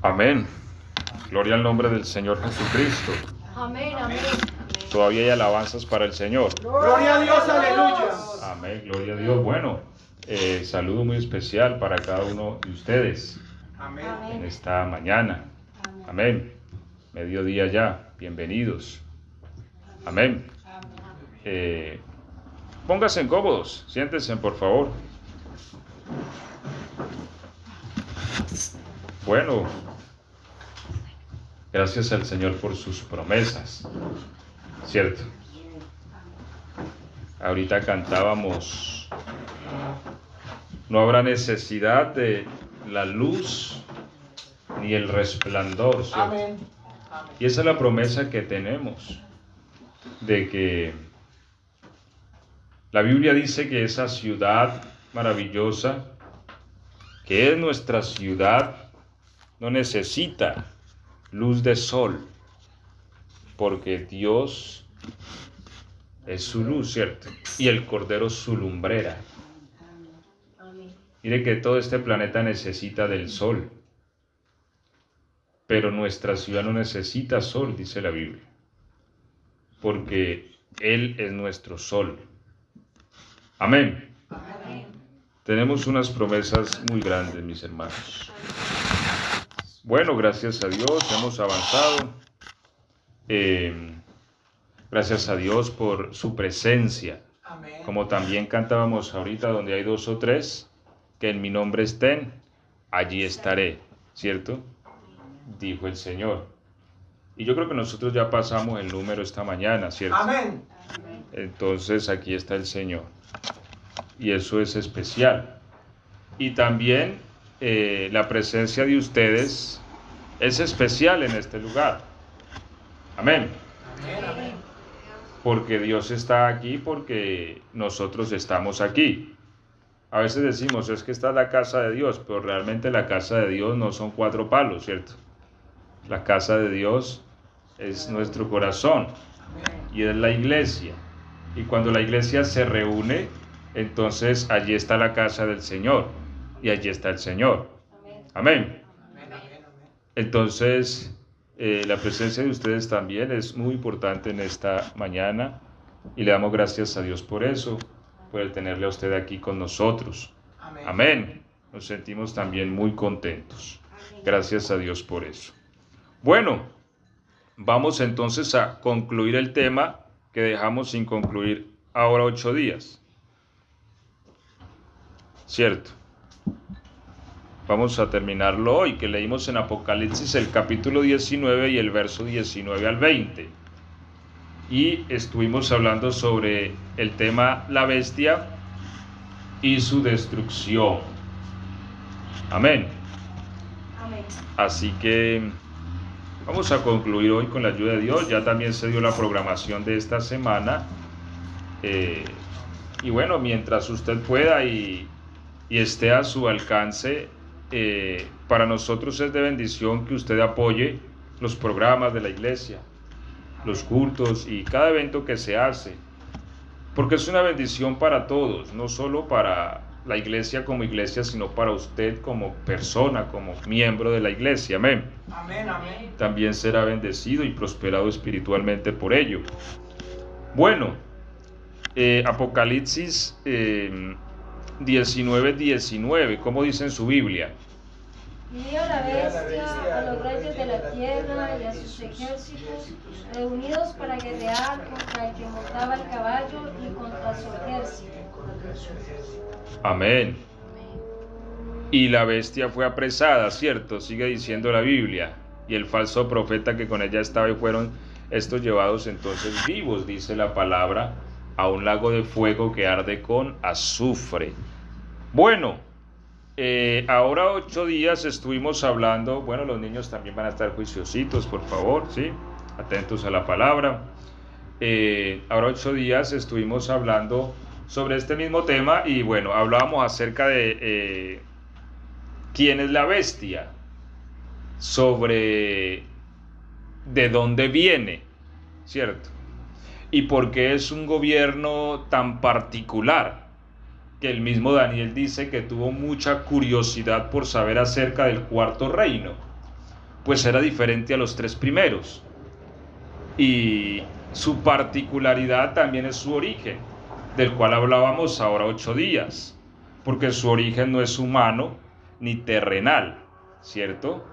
Amén. Gloria al nombre del Señor Jesucristo. Amén, amén. Todavía hay alabanzas para el Señor. Gloria a Dios, aleluya. Amén, gloria a Dios. Bueno, saludo muy especial para cada uno de ustedes Amén. en esta mañana. Amén. Mediodía ya. Bienvenidos. Amén. Pónganse cómodos. Siéntense, por favor. Bueno, gracias al Señor por sus promesas, ¿cierto? Ahorita cantábamos, no habrá necesidad de la luz ni el resplandor, ¿cierto? Amén. Y esa es la promesa que tenemos, de que la Biblia dice que esa ciudad maravillosa, que es nuestra ciudad, no necesita luz de sol, porque Dios es su luz, ¿cierto? Y el Cordero su lumbrera. Mire que todo este planeta necesita del sol, pero nuestra ciudad no necesita sol, dice la Biblia, porque Él es nuestro sol. Amén. Amén. Tenemos unas promesas muy grandes, mis hermanos. Bueno, gracias a Dios hemos avanzado. Gracias a Dios por su presencia. Amén. Como también cantábamos ahorita, donde hay dos o tres, que en mi nombre estén, allí estaré, ¿cierto? Dijo el Señor. Y yo creo que nosotros ya pasamos el número esta mañana, ¿cierto? Amén. Entonces aquí está el Señor. Y eso es especial. Y también la presencia de ustedes es especial en este lugar. Amén. Amén. Porque Dios está aquí, porque nosotros estamos aquí. A veces decimos, es que esta es la casa de Dios, pero realmente la casa de Dios no son cuatro palos, ¿cierto? La casa de Dios es nuestro corazón y es la iglesia. Y cuando la iglesia se reúne, entonces allí está la casa del Señor y allí está el Señor. Amén. Entonces, la presencia de ustedes también es muy importante en esta mañana y le damos gracias a Dios por eso, por el tenerle a usted aquí con nosotros. Amén. Nos sentimos también muy contentos. Gracias a Dios por eso. Bueno, vamos entonces a concluir el tema que dejamos sin concluir ahora 8 días. ¿Cierto? Vamos a terminarlo hoy, que leímos en Apocalipsis el capítulo 19 y el verso 19 al 20. Y estuvimos hablando sobre el tema la bestia y su destrucción. Amén. Amén. Así que vamos a concluir hoy con la ayuda de Dios. Ya también se dio la programación de esta semana. Y bueno, mientras usted pueda y esté a su alcance, para nosotros es de bendición que usted apoye los programas de la iglesia, los cultos y cada evento que se hace, porque es una bendición para todos, no solo para la iglesia como iglesia, sino para usted como persona, como miembro de la iglesia. Amén. Amén. Amén. También será bendecido y prosperado espiritualmente por ello. Bueno, Apocalipsis 19:19, ¿cómo dice en su Biblia? Y dio la bestia a los reyes de la tierra y a sus ejércitos reunidos para guerrear contra el que montaba el caballo y contra su ejército. Amén. Y la bestia fue apresada, ¿cierto? Sigue diciendo la Biblia. Y el falso profeta que con ella estaba y fueron estos llevados entonces vivos, dice la palabra, a un lago de fuego que arde con azufre. Bueno, ahora 8 días estuvimos hablando, bueno, los niños también van a estar juiciositos, por favor, ¿sí? Atentos a la palabra. Ahora 8 días estuvimos hablando sobre este mismo tema y bueno, hablábamos acerca de quién es la bestia, sobre de dónde viene, ¿cierto? Y por qué es un gobierno tan particular, que el mismo Daniel dice que tuvo mucha curiosidad por saber acerca del cuarto reino. pues era diferente a los 3 primeros. Y su particularidad también es su origen, del cual hablábamos ahora 8 días, porque su origen no es humano ni terrenal, ¿cierto?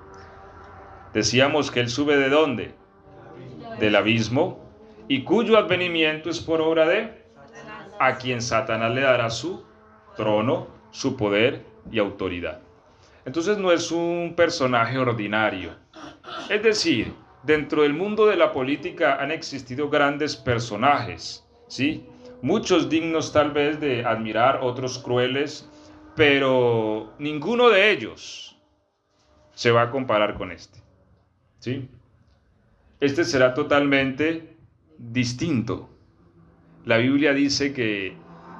Decíamos que él sube ¿de dónde? Del abismo, y cuyo advenimiento es por obra de a quien Satanás le dará su trono, su poder y autoridad. Entonces no es un personaje ordinario. Es decir, dentro del mundo de la política han existido grandes personajes, ¿sí? Muchos dignos tal vez de admirar, otros crueles, pero ninguno de ellos se va a comparar con este, ¿sí? Este será totalmente distinto. La Biblia dice que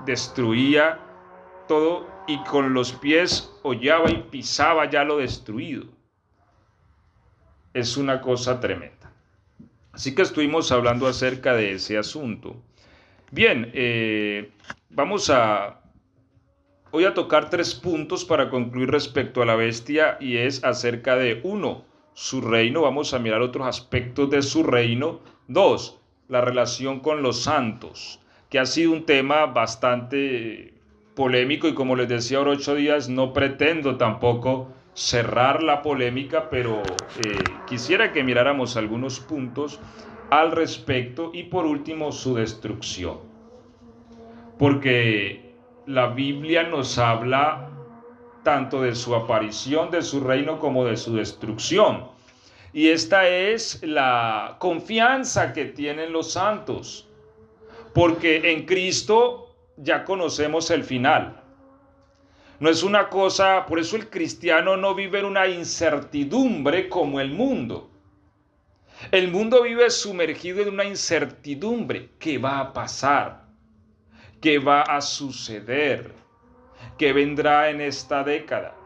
destruía todo y con los pies hollaba y pisaba ya lo destruido. Es una cosa tremenda. Así que estuvimos hablando acerca de ese asunto. Bien, voy a tocar 3 puntos para concluir respecto a la bestia, y es acerca de 1, su reino. Vamos a mirar otros aspectos de su reino. 2, la relación con los santos, que ha sido un tema bastante polémico, y como les decía ahora 8 días, no pretendo tampoco cerrar la polémica, pero quisiera que miráramos algunos puntos al respecto. Y por último, su destrucción, porque la Biblia nos habla tanto de su aparición, de su reino, como de su destrucción. Y esta es la confianza que tienen los santos, porque en Cristo ya conocemos el final. No es una cosa, por eso el cristiano no vive en una incertidumbre como el mundo. El mundo vive sumergido en una incertidumbre. ¿Qué va a pasar? ¿Qué va a suceder? ¿Qué vendrá en esta década?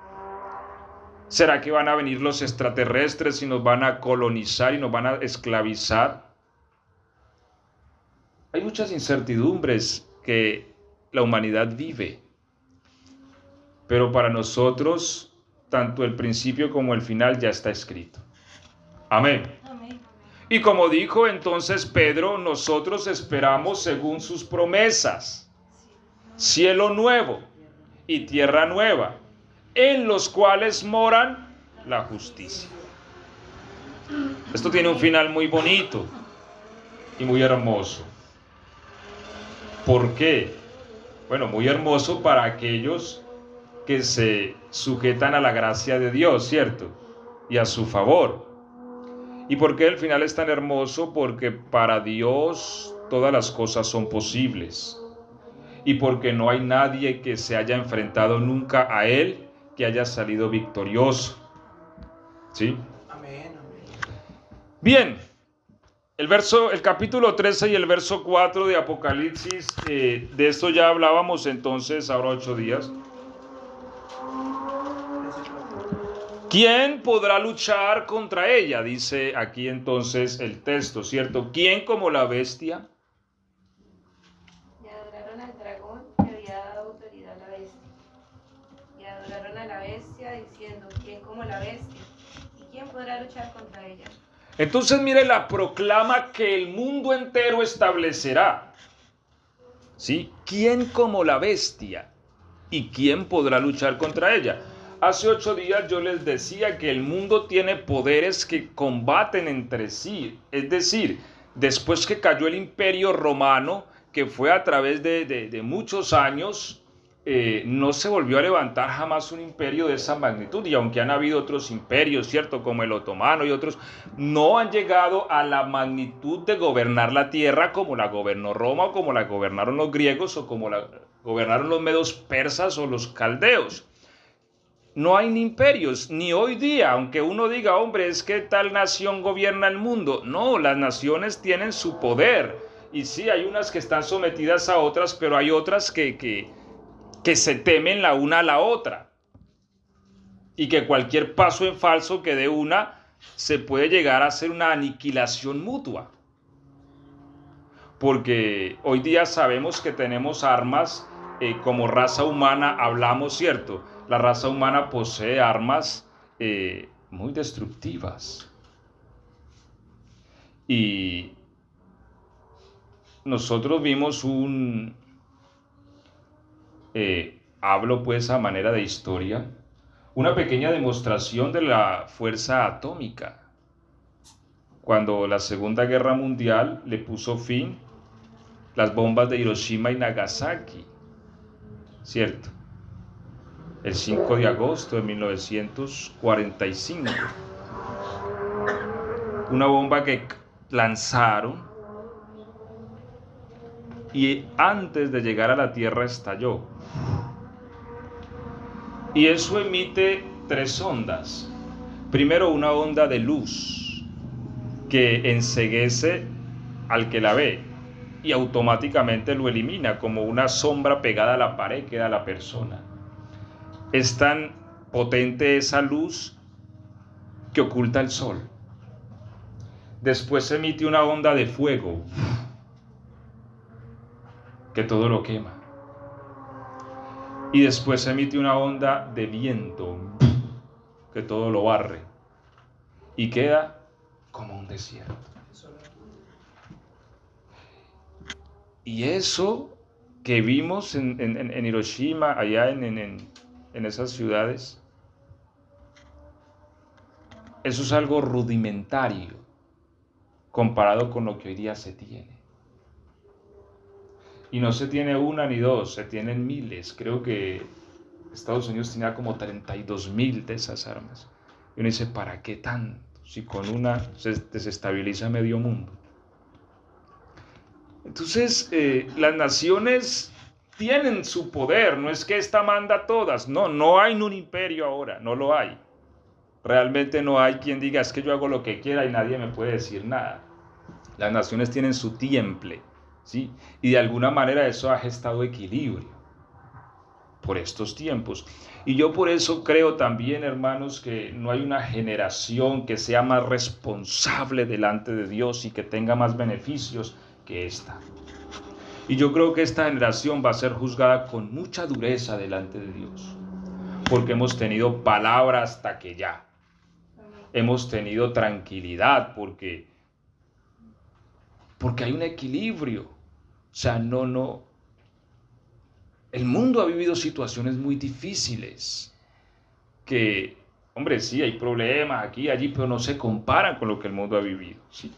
¿Será que van a venir los extraterrestres y nos van a colonizar y nos van a esclavizar? Hay muchas incertidumbres que la humanidad vive. Pero para nosotros, tanto el principio como el final ya está escrito. Amén. Amén. Y como dijo entonces Pedro, nosotros esperamos según sus promesas, cielo nuevo y tierra nueva, en los cuales moran la justicia. Esto tiene un final muy bonito y muy hermoso. ¿Por qué? Bueno, muy hermoso para aquellos que se sujetan a la gracia de Dios, ¿cierto? Y a su favor. ¿Y por qué el final es tan hermoso? Porque para Dios todas las cosas son posibles. Y porque no hay nadie que se haya enfrentado nunca a Él que haya salido victorioso. ¿Sí? Amén. Bien, el capítulo 13 y el verso 4 de Apocalipsis, de esto ya hablábamos entonces ahora 8 días. ¿Quién podrá luchar contra ella? Dice aquí entonces el texto, ¿cierto? ¿Quién como la bestia? Y adoraron al dragón que había dado autoridad a la bestia. Y adoraron a la bestia diciendo, ¿quién como la bestia? ¿Y quién podrá luchar contra ella? Entonces mire la proclama que el mundo entero establecerá. ¿Sí? ¿Quién como la bestia? ¿Y quién podrá luchar contra ella? Hace 8 días yo les decía que el mundo tiene poderes que combaten entre sí. Es decir, después que cayó el Imperio Romano, que fue a través de muchos años, no se volvió a levantar jamás un imperio de esa magnitud. Y aunque han habido otros imperios, ¿cierto? Como el otomano y otros, no han llegado a la magnitud de gobernar la tierra como la gobernó Roma, o como la gobernaron los griegos, o como la gobernaron los medos persas o los caldeos. No hay ni imperios, ni hoy día, aunque uno diga, hombre, es que tal nación gobierna el mundo. No, las naciones tienen su poder. Y sí, hay unas que están sometidas a otras, pero hay otras que se temen la una a la otra. Y que cualquier paso en falso que dé una, se puede llegar a hacer una aniquilación mutua. Porque hoy día sabemos que tenemos armas, como raza humana hablamos, ¿cierto? La raza humana posee armas muy destructivas. Y nosotros vimos hablo pues a manera de historia, una pequeña demostración de la fuerza atómica, cuando la Segunda Guerra Mundial le puso fin las bombas de Hiroshima y Nagasaki, ¿cierto? El 5 de agosto de 1945. Una bomba que lanzaron y antes de llegar a la Tierra estalló. Y eso emite 3 ondas. Primero, una onda de luz que enceguece al que la ve y automáticamente lo elimina, como una sombra pegada a la pared queda la persona. Es tan potente esa luz que oculta el sol. Después emite una onda de fuego que todo lo quema. Y después emite una onda de viento que todo lo barre y queda como un desierto. Y eso que vimos en Hiroshima, allá en esas ciudades, eso es algo rudimentario comparado con lo que hoy día se tiene. Y no se tiene una ni dos, se tienen miles. Creo que Estados Unidos tenía como 32,000 de esas armas. Y uno dice, ¿para qué tanto? Si con una se desestabiliza medio mundo. Entonces, las naciones tienen su poder. No es que esta manda a todas. No hay un imperio ahora, no lo hay. Realmente no hay quien diga, es que yo hago lo que quiera y nadie me puede decir nada. Las naciones tienen su tiemple, ¿sí? Y de alguna manera eso ha gestado equilibrio por estos tiempos. Y yo por eso creo también, hermanos, que no hay una generación que sea más responsable delante de Dios y que tenga más beneficios que esta. Y yo creo que esta generación va a ser juzgada con mucha dureza delante de Dios, porque hemos tenido palabra hasta que ya. Hemos tenido tranquilidad porque hay un equilibrio. O sea, el mundo ha vivido situaciones muy difíciles que, hombre, sí, hay problemas aquí y allí, pero no se comparan con lo que el mundo ha vivido, ¿sí?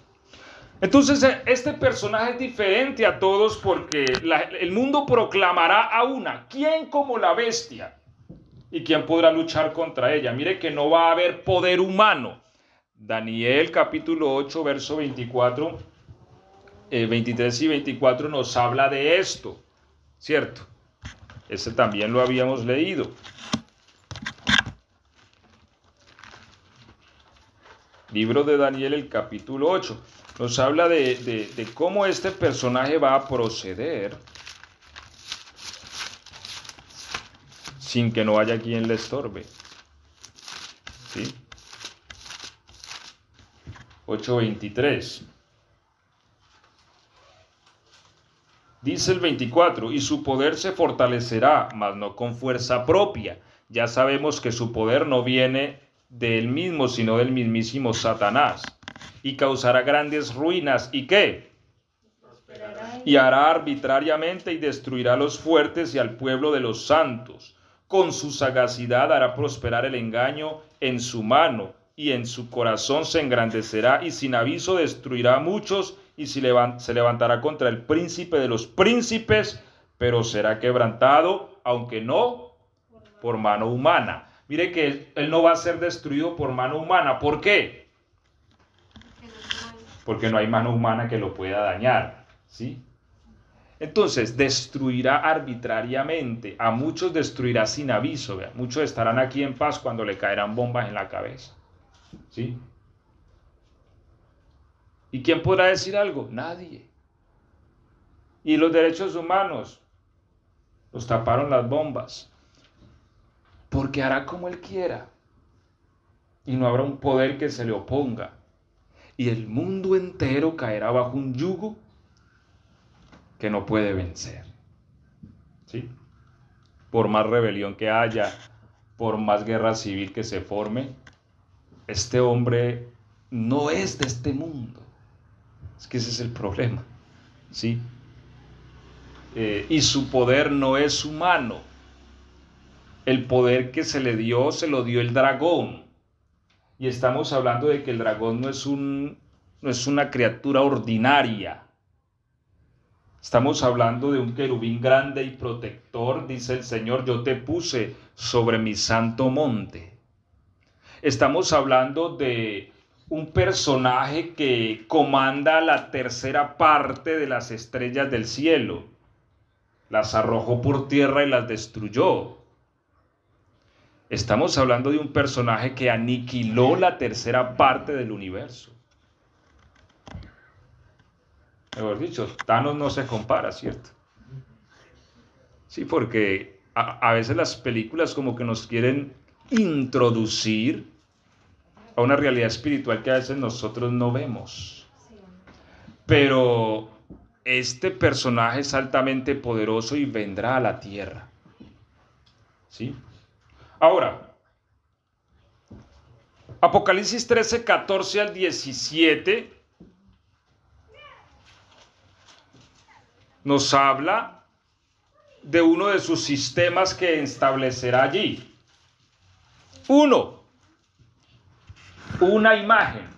Entonces, este personaje es diferente a todos porque el mundo proclamará a una. ¿Quién como la bestia? ¿Y quién podrá luchar contra ella? Mire que no va a haber poder humano. Daniel capítulo 8, verso 23 y 24 nos habla de esto, ¿cierto? Ese también lo habíamos leído. Libro de Daniel, el capítulo 8. Nos habla de cómo este personaje va a proceder sin que no haya quien le estorbe. ¿Sí? 8:23. Dice el 24, y su poder se fortalecerá, mas no con fuerza propia. Ya sabemos que su poder no viene de él mismo, sino del mismísimo Satanás. Y causará grandes ruinas. ¿Y qué? Y hará arbitrariamente y destruirá a los fuertes y al pueblo de los santos. Con su sagacidad hará prosperar el engaño en su mano, y en su corazón se engrandecerá, y sin aviso destruirá a muchos, y se levantará contra el príncipe de los príncipes, pero será quebrantado, aunque no por mano humana. Mire que él no va a ser destruido por mano humana. ¿Por qué? Porque no hay mano humana que lo pueda dañar, ¿sí? Entonces, destruirá arbitrariamente, a muchos destruirá sin aviso, ¿vea? Muchos estarán aquí en paz cuando le caerán bombas en la cabeza, ¿sí? ¿Y quién podrá decir algo? Nadie. ¿Y los derechos humanos? Los taparon las bombas. Porque hará como él quiera. Y no habrá un poder que se le oponga. Y el mundo entero caerá bajo un yugo que no puede vencer, ¿sí? Por más rebelión que haya, por más guerra civil que se forme, este hombre no es de este mundo. Es que ese es el problema, ¿sí? Y su poder no es humano. El poder que se le dio, se lo dio el dragón. Y estamos hablando de que el dragón no es una criatura ordinaria. Estamos hablando de un querubín grande y protector, dice el Señor, yo te puse sobre mi santo monte. Estamos hablando de un personaje que comanda la tercera parte de las estrellas del cielo. Las arrojó por tierra y las destruyó. Estamos hablando de un personaje que aniquiló la tercera parte del universo. Mejor dicho, Thanos no se compara, ¿cierto? Sí, porque a veces las películas como que nos quieren introducir a una realidad espiritual que a veces nosotros no vemos. Pero este personaje es altamente poderoso y vendrá a la tierra. ¿Sí? Ahora, Apocalipsis 13, 14 al 17 nos habla de uno de sus sistemas que establecerá allí. 1, una imagen.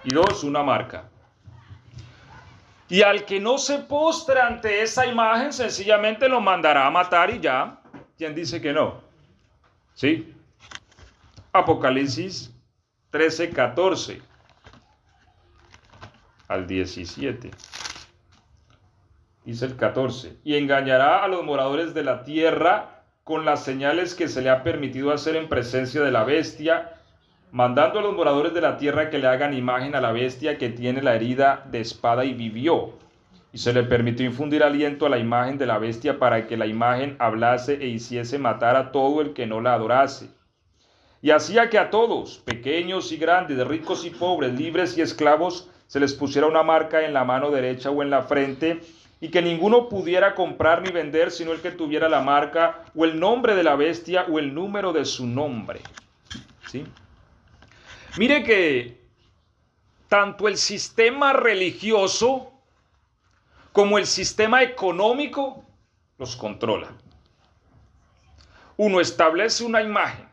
Y 2, una marca. Y al que no se postre ante esa imagen, sencillamente lo mandará a matar y ya. ¿Quién dice que no? ¿Sí? Apocalipsis 13, 14 al 17. Dice el 14. Y engañará a los moradores de la tierra con las señales que se le ha permitido hacer en presencia de la bestia, mandando a los moradores de la tierra que le hagan imagen a la bestia que tiene la herida de espada y vivió. Y se le permitió infundir aliento a la imagen de la bestia para que la imagen hablase e hiciese matar a todo el que no la adorase. Y hacía que a todos, pequeños y grandes, ricos y pobres, libres y esclavos, se les pusiera una marca en la mano derecha o en la frente, y que ninguno pudiera comprar ni vender sino el que tuviera la marca o el nombre de la bestia o el número de su nombre. ¿Sí? Mire que tanto el sistema religioso como el sistema económico los controla. Uno establece una imagen.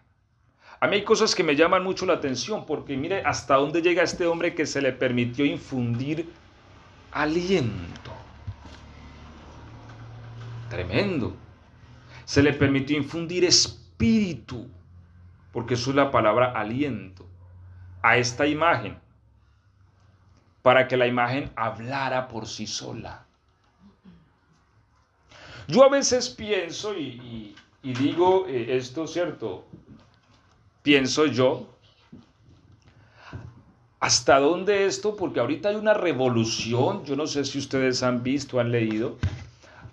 A mí hay cosas que me llaman mucho la atención, porque mire hasta dónde llega este hombre que se le permitió infundir aliento. Tremendo. Se le permitió infundir espíritu, porque eso es la palabra aliento, a esta imagen, para que la imagen hablara por sí sola. Yo a veces pienso y digo esto, ¿cierto? Pienso yo, ¿hasta dónde esto? Porque ahorita hay una revolución, yo no sé si ustedes han visto, han leído,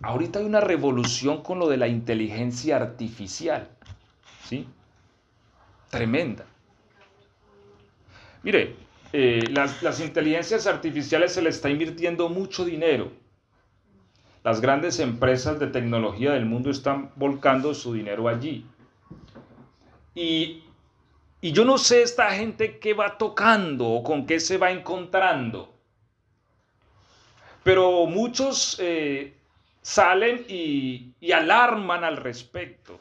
ahorita hay una revolución con lo de la inteligencia artificial, ¿sí? Tremenda. Mire, las inteligencias artificiales se le está invirtiendo mucho dinero. Las grandes empresas de tecnología del mundo están volcando su dinero allí. Y yo no sé esta gente qué va tocando o con qué se va encontrando. Pero muchos salen y alarman al respecto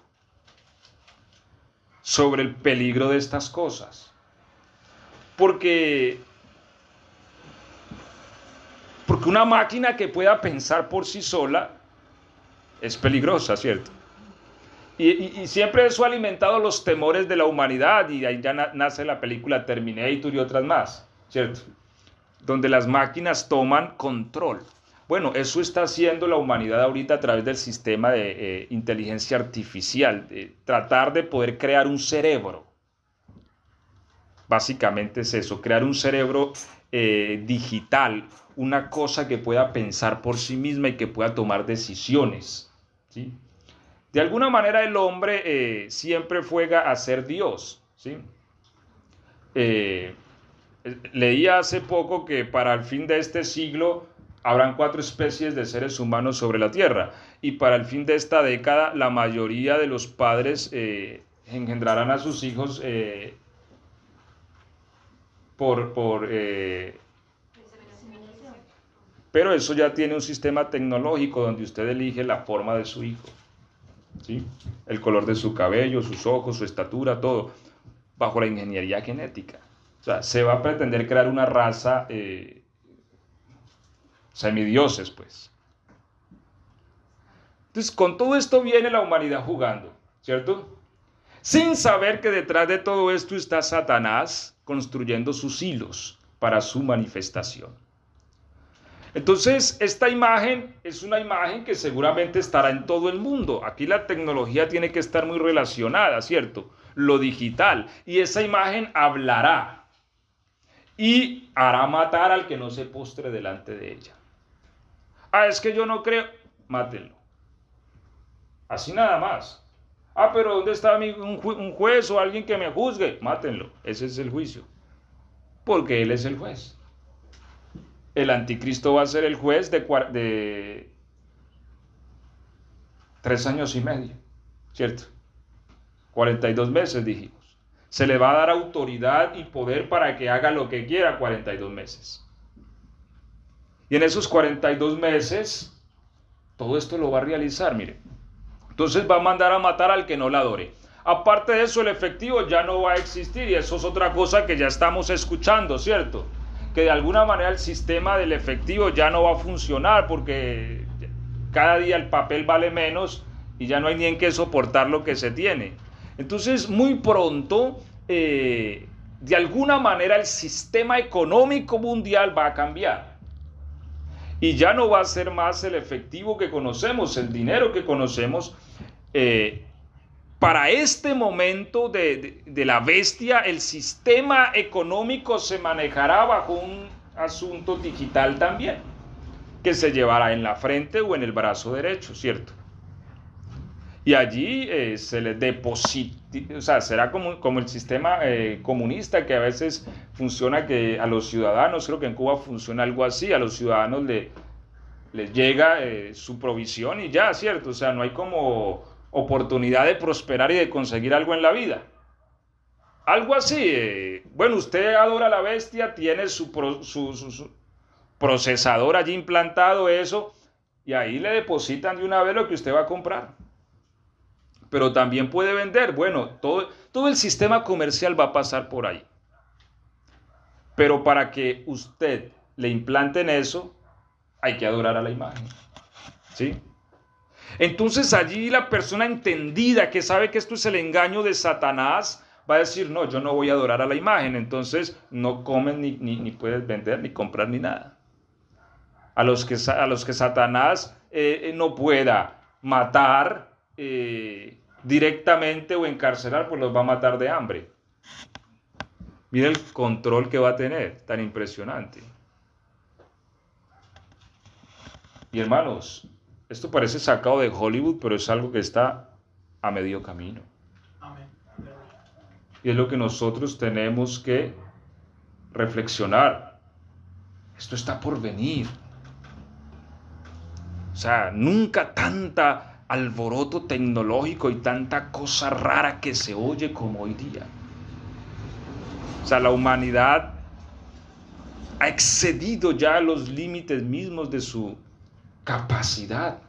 sobre el peligro de estas cosas. Porque una máquina que pueda pensar por sí sola es peligrosa, ¿cierto? Y siempre eso ha alimentado los temores de la humanidad, y ahí ya nace la película Terminator y otras más, ¿cierto? Donde las máquinas toman control. Bueno, eso está haciendo la humanidad ahorita a través del sistema de inteligencia artificial, de tratar de poder crear un cerebro. Básicamente es eso, crear un cerebro digital, una cosa que pueda pensar por sí misma y que pueda tomar decisiones, ¿sí? De alguna manera el hombre siempre juega a ser Dios, ¿sí? Leía hace poco que para el fin de este siglo habrán 4 especies de seres humanos sobre la tierra, y para el fin de esta década la mayoría de los padres engendrarán a sus hijos pero eso ya tiene un sistema tecnológico donde usted elige la forma de su hijo, ¿sí? El color de su cabello, sus ojos, su estatura, todo, bajo la ingeniería genética. O sea, se va a pretender crear una raza semidioses, pues. Entonces, con todo esto viene la humanidad jugando, ¿cierto? Sin saber que detrás de todo esto está Satanás construyendo sus hilos para su manifestación. Entonces, esta imagen es una imagen que seguramente estará en todo el mundo. Aquí la tecnología tiene que estar muy relacionada, ¿cierto? Lo digital. Y esa imagen hablará y hará matar al que no se postre delante de ella. Ah, es que yo no creo. Mátenlo. Así nada más. Ah, pero ¿dónde está un juez o alguien que me juzgue? Mátenlo. Ese es el juicio. Porque él es el juez. El anticristo va a ser el juez de 3 años y medio, ¿cierto? 42 meses dijimos. Se le va a dar autoridad y poder para que haga lo que quiera 42 meses. Y en esos 42 meses, todo esto lo va a realizar, mire. Entonces va a mandar a matar al que no la adore. Aparte de eso, el efectivo ya no va a existir, y eso es otra cosa que ya estamos escuchando, ¿cierto? Que de alguna manera el sistema del efectivo ya no va a funcionar porque cada día el papel vale menos y ya no hay ni en qué soportar lo que se tiene. Entonces, muy pronto, de alguna manera el sistema económico mundial va a cambiar. Y ya no va a ser más el efectivo que conocemos, el dinero que conocemos. Para este momento de la bestia, el sistema económico se manejará bajo un asunto digital también, que se llevará en la frente o en el brazo derecho, ¿cierto? Y allí se les deposita, o sea, será como el sistema comunista que a veces funciona, que a los ciudadanos, creo que en Cuba funciona algo así, a los ciudadanos les llega su provisión y ya, ¿cierto? O sea, no hay como oportunidad de prosperar y de conseguir algo en la vida. Algo así. Bueno, usted adora a la bestia, tiene su procesador allí implantado, eso, y ahí le depositan de una vez lo que usted va a comprar. Pero también puede vender. Bueno, todo el sistema comercial va a pasar por ahí. Pero para que usted le implanten eso, hay que adorar a la imagen, ¿sí? Entonces allí la persona entendida que sabe que esto es el engaño de Satanás va a decir, no, yo no voy a adorar a la imagen. Entonces no comen ni puedes vender, ni comprar, ni nada. A los que Satanás no pueda matar directamente o encarcelar, pues los va a matar de hambre. Mira el control que va a tener, tan impresionante. Y hermanos, esto parece sacado de Hollywood, pero es algo que está a medio camino. Amén. Y es lo que nosotros tenemos que reflexionar. Esto está por venir. O sea, nunca tanta alboroto tecnológico y tanta cosa rara que se oye como hoy día. O sea, la humanidad ha excedido ya los límites mismos de su capacidad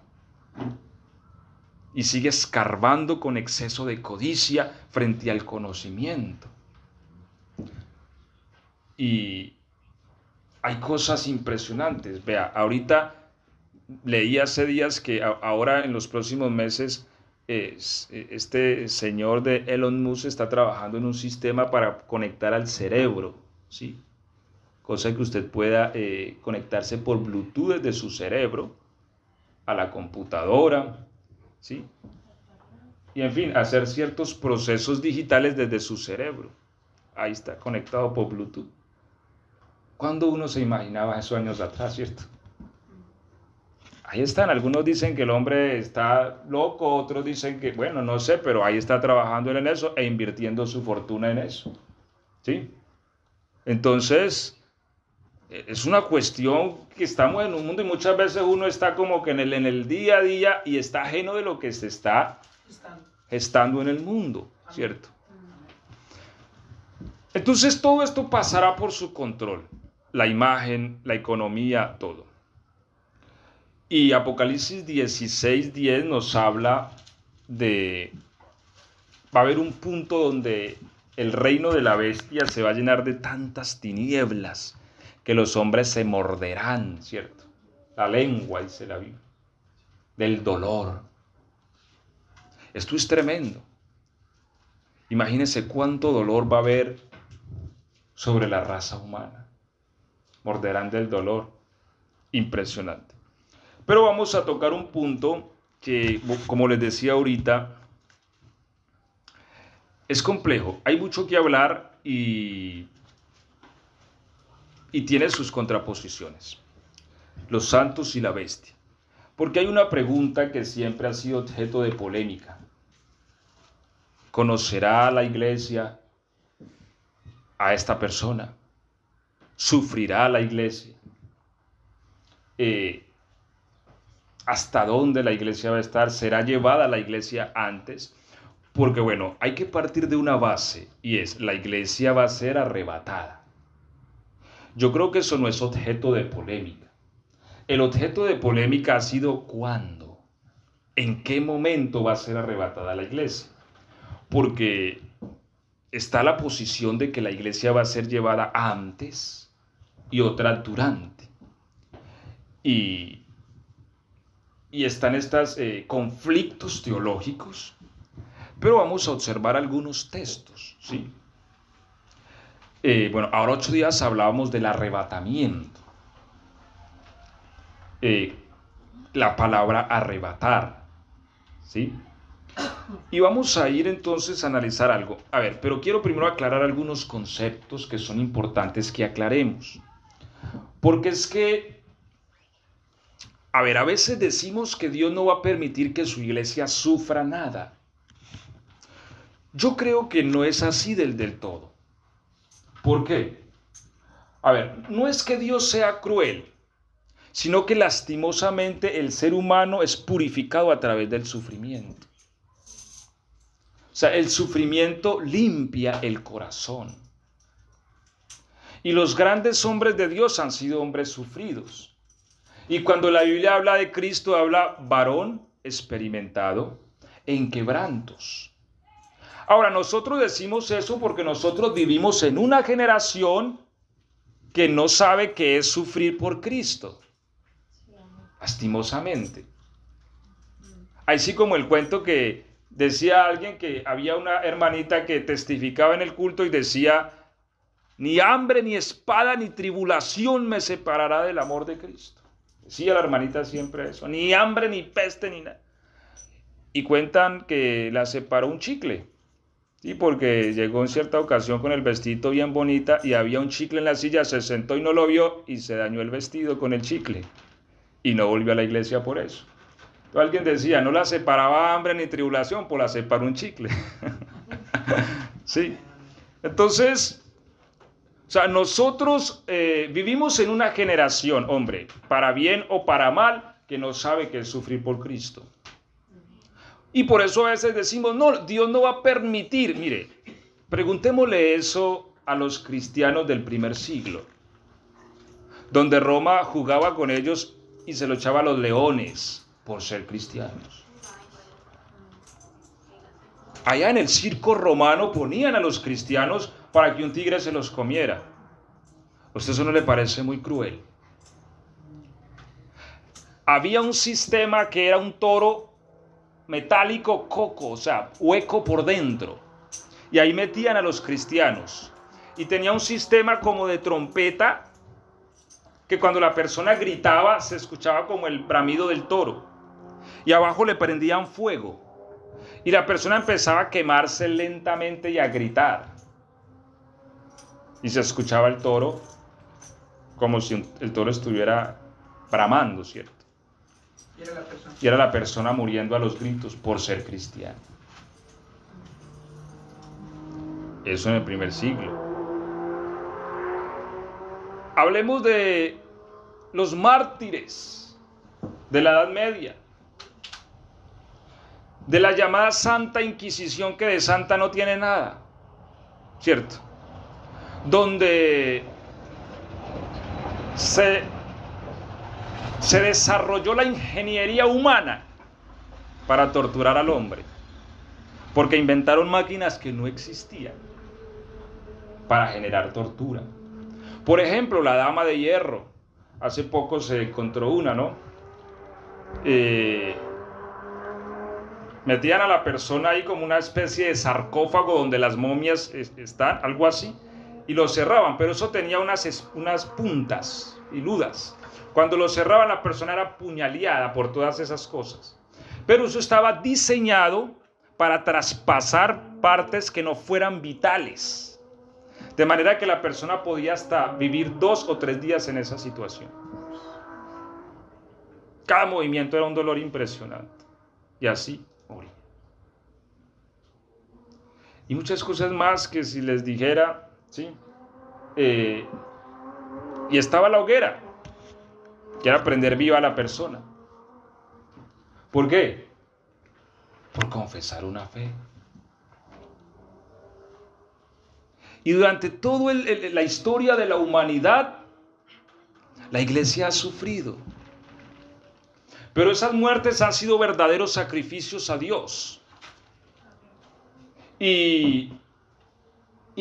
y sigue escarbando con exceso de codicia frente al conocimiento. Y hay cosas impresionantes. Vea, ahorita leí hace días que ahora en los próximos meses este señor de Elon Musk está trabajando en un sistema para conectar al cerebro, ¿sí? Cosa que usted pueda conectarse por Bluetooth desde su cerebro a la computadora, ¿sí? Y en fin, hacer ciertos procesos digitales desde su cerebro. Ahí está, conectado por Bluetooth. ¿Cuándo uno se imaginaba eso años atrás, cierto? Ahí están, algunos dicen que el hombre está loco, otros dicen que, bueno, no sé, pero ahí está trabajando él en eso e invirtiendo su fortuna en eso, ¿sí? Entonces, es una cuestión que estamos en un mundo y muchas veces uno está como que en el día a día y está ajeno de lo que se está gestando en el mundo, ¿cierto? Entonces todo esto pasará por su control, la imagen, la economía, todo. Y Apocalipsis 16:10 nos habla va a haber un punto donde el reino de la bestia se va a llenar de tantas tinieblas que los hombres se morderán, ¿cierto? La lengua, dice la Biblia, del dolor. Esto es tremendo. Imagínense cuánto dolor va a haber sobre la raza humana. Morderán del dolor. Impresionante. Pero vamos a tocar un punto que, como les decía ahorita, es complejo. Hay mucho que hablar y tiene sus contraposiciones. Los santos y la bestia. Porque hay una pregunta que siempre ha sido objeto de polémica. ¿Conocerá la iglesia a esta persona? ¿Sufrirá la iglesia? ¿Hasta dónde la iglesia va a estar? ¿Será llevada la iglesia antes? Porque bueno, hay que partir de una base y es, la iglesia va a ser arrebatada. Yo creo que eso no es objeto de polémica. El objeto de polémica ha sido ¿cuándo? ¿En qué momento va a ser arrebatada la iglesia? Porque está la posición de que la iglesia va a ser llevada antes y otra durante. Y están estos conflictos teológicos, pero vamos a observar algunos textos, ¿sí? Bueno, ahora 8 días hablábamos del arrebatamiento. La palabra arrebatar, ¿sí? Y vamos a ir entonces a analizar algo. A ver, pero quiero primero aclarar algunos conceptos que son importantes que aclaremos. Porque es que, a ver, a veces decimos que Dios no va a permitir que su iglesia sufra nada. Yo creo que no es así del todo. ¿Por qué? A ver, no es que Dios sea cruel, sino que lastimosamente el ser humano es purificado a través del sufrimiento. O sea, el sufrimiento limpia el corazón. Y los grandes hombres de Dios han sido hombres sufridos. Y cuando la Biblia habla de Cristo, habla varón experimentado en quebrantos. Ahora, nosotros decimos eso porque nosotros vivimos en una generación que no sabe qué es sufrir por Cristo. Lastimosamente. Así como el cuento que decía alguien que había una hermanita que testificaba en el culto y decía, ni hambre, ni espada, ni tribulación me separará del amor de Cristo. Decía la hermanita siempre eso, ni hambre, ni peste, ni nada. Y cuentan que la separó un chicle. Sí, porque llegó en cierta ocasión con el vestido bien bonita y había un chicle en la silla, se sentó y no lo vio y se dañó el vestido con el chicle. Y no volvió a la iglesia por eso. Entonces alguien decía, no la separaba hambre ni tribulación, pues la separó un chicle. Sí. Entonces, o sea, nosotros vivimos en una generación, hombre, para bien o para mal, que no sabe qué es sufrir por Cristo. Y por eso a veces decimos, no, Dios no va a permitir. Mire, preguntémosle eso a los cristianos del primer siglo, donde Roma jugaba con ellos y se lo echaba a los leones por ser cristianos. Allá en el circo romano ponían a los cristianos para que un tigre se los comiera. ¿A usted eso no le parece muy cruel? Había un sistema que era un toro metálico coco, o sea, hueco por dentro. Y ahí metían a los cristianos. Y tenía un sistema como de trompeta, que cuando la persona gritaba se escuchaba como el bramido del toro. Y abajo le prendían fuego. Y la persona empezaba a quemarse lentamente y a gritar. Y se escuchaba el toro como si el toro estuviera bramando, ¿cierto? Y era la persona muriendo a los gritos por ser cristiano. Eso en el primer siglo. Hablemos de los mártires de la Edad Media, de la llamada Santa Inquisición, que de santa no tiene nada, ¿cierto? donde se desarrolló la ingeniería humana para torturar al hombre, porque inventaron máquinas que no existían para generar tortura. Por ejemplo, la dama de hierro. Hace poco se encontró una, ¿no? Metían a la persona ahí como una especie de sarcófago donde las momias están, algo así, y lo cerraban, pero eso tenía unas puntas hiludas. Cuando lo cerraban, la persona era apuñaleada por todas esas cosas. Pero eso estaba diseñado para traspasar partes que no fueran vitales. De manera que la persona podía hasta vivir 2 o 3 días en esa situación. Cada movimiento era un dolor impresionante. Y así moría. Y muchas cosas más que si les dijera, ¿sí? Y estaba la hoguera, que era prender viva a la persona. ¿Por qué? Por confesar una fe. Y durante toda la historia de la humanidad, la iglesia ha sufrido. Pero esas muertes han sido verdaderos sacrificios a Dios. Y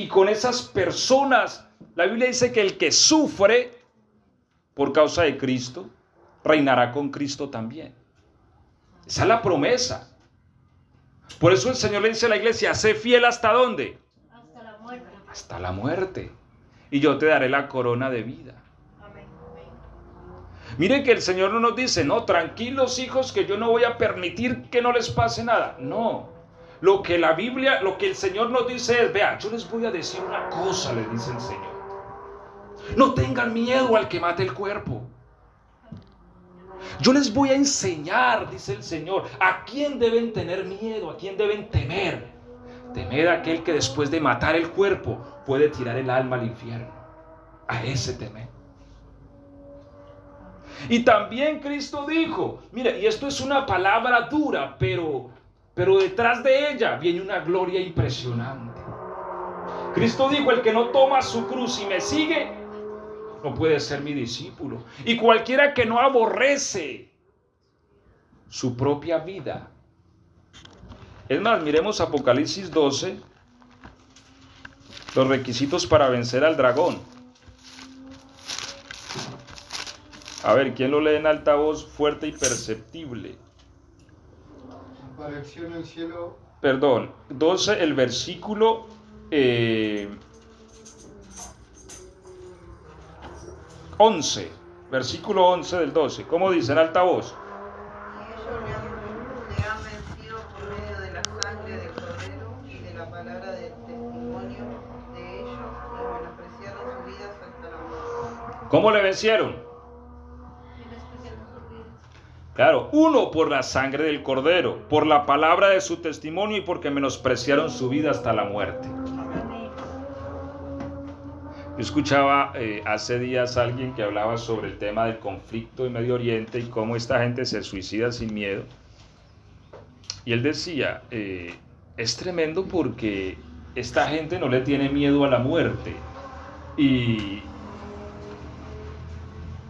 con esas personas, la Biblia dice que el que sufre por causa de Cristo, reinará con Cristo también. Esa es la promesa. Por eso el Señor le dice a la iglesia, sé fiel ¿hasta dónde? Hasta la muerte. Hasta la muerte. Y yo te daré la corona de vida. Amén. Miren que el Señor no nos dice, no, tranquilos hijos, que yo no voy a permitir que no les pase nada. No. Lo que la Biblia, lo que el Señor nos dice es, vea, yo les voy a decir una cosa, les dice el Señor. No tengan miedo al que mate el cuerpo. Yo les voy a enseñar, dice el Señor, a quién deben tener miedo, a quién deben temer. Temer a aquel que después de matar el cuerpo puede tirar el alma al infierno. A ese temer. Y también Cristo dijo, mira, y esto es una palabra dura, pero detrás de ella viene una gloria impresionante. Cristo dijo, el que no toma su cruz y me sigue, no puede ser mi discípulo. Y cualquiera que no aborrece su propia vida. Es más, miremos Apocalipsis 12, los requisitos para vencer al dragón. A ver, ¿quién lo lee en alta voz fuerte y perceptible? Apareció en el cielo. Perdón, 12, el versículo 11, versículo 11 del 12. ¿Cómo dice en alta voz? Y ellos le han vencido por medio de la sangre del Cordero y de la palabra del testimonio de ellos y menospreciaron sus vidas hasta la muerte. ¿Cómo le vencieron? Claro, 1, por la sangre del Cordero, por la palabra de su testimonio y porque menospreciaron su vida hasta la muerte. Yo escuchaba hace días a alguien que hablaba sobre el tema del conflicto en Medio Oriente y cómo esta gente se suicida sin miedo. Y él decía, es tremendo porque esta gente no le tiene miedo a la muerte. Y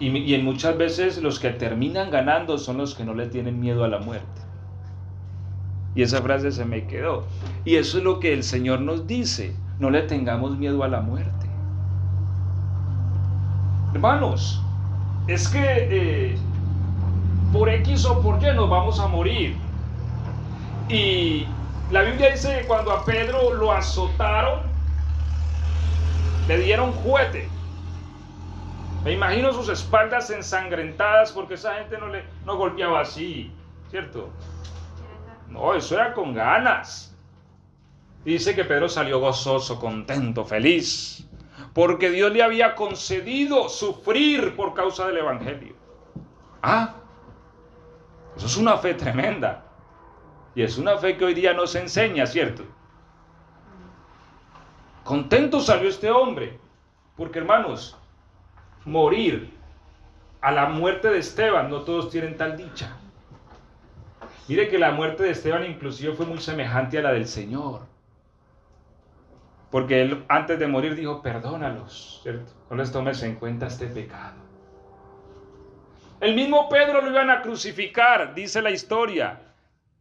en muchas veces los que terminan ganando son los que no le tienen miedo a la muerte. Y esa frase se me quedó. Y eso es lo que el Señor nos dice, no le tengamos miedo a la muerte. Hermanos, es que por X o por Y nos vamos a morir. Y la Biblia dice que cuando a Pedro lo azotaron, le dieron juguete. Me imagino sus espaldas ensangrentadas porque esa gente no golpeaba así, ¿cierto? No, eso era con ganas. Dice que Pedro salió gozoso, contento, feliz, porque Dios le había concedido sufrir por causa del Evangelio. Eso es una fe tremenda. Y es una fe que hoy día nos enseña, ¿cierto? Contento salió este hombre, porque hermanos, morir a la muerte de Esteban, no todos tienen tal dicha. Mire que la muerte de Esteban inclusive fue muy semejante a la del Señor. Porque él antes de morir dijo, perdónalos, ¿cierto? No les tomes en cuenta este pecado. El mismo Pedro lo iban a crucificar, dice la historia.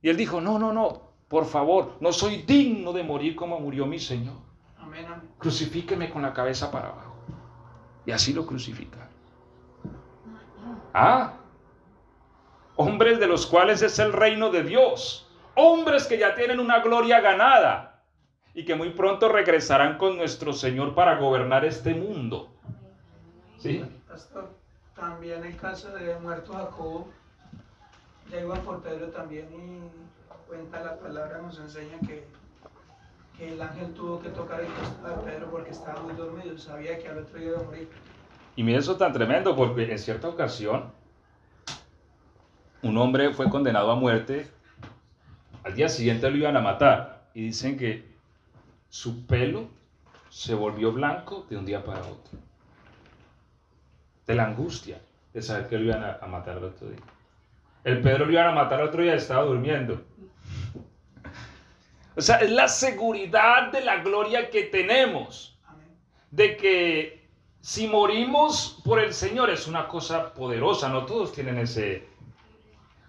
Y él dijo, no, por favor, no soy digno de morir como murió mi Señor. Amén, amén. Crucifíqueme con la cabeza para abajo. Y así lo crucificaron. Hombres de los cuales es el reino de Dios. Hombres que ya tienen una gloria ganada. Y que muy pronto regresarán con nuestro Señor para gobernar este mundo. ¿Sí? Pastor, también el caso de muerto Jacobo, ya iban por Pedro también y cuenta la palabra, nos enseña que el ángel tuvo que tocar el costado de Pedro porque estaba muy dormido, sabía que al otro día iba a morir. Y mire eso tan tremendo, porque en cierta ocasión un hombre fue condenado a muerte, al día siguiente lo iban a matar, y dicen que su pelo se volvió blanco de un día para otro, de la angustia de saber que lo iban a matar el otro día. El Pedro lo iban a matar el otro día, estaba durmiendo. O sea, es la seguridad de la gloria que tenemos, de que si morimos por el Señor es una cosa poderosa, no todos tienen ese...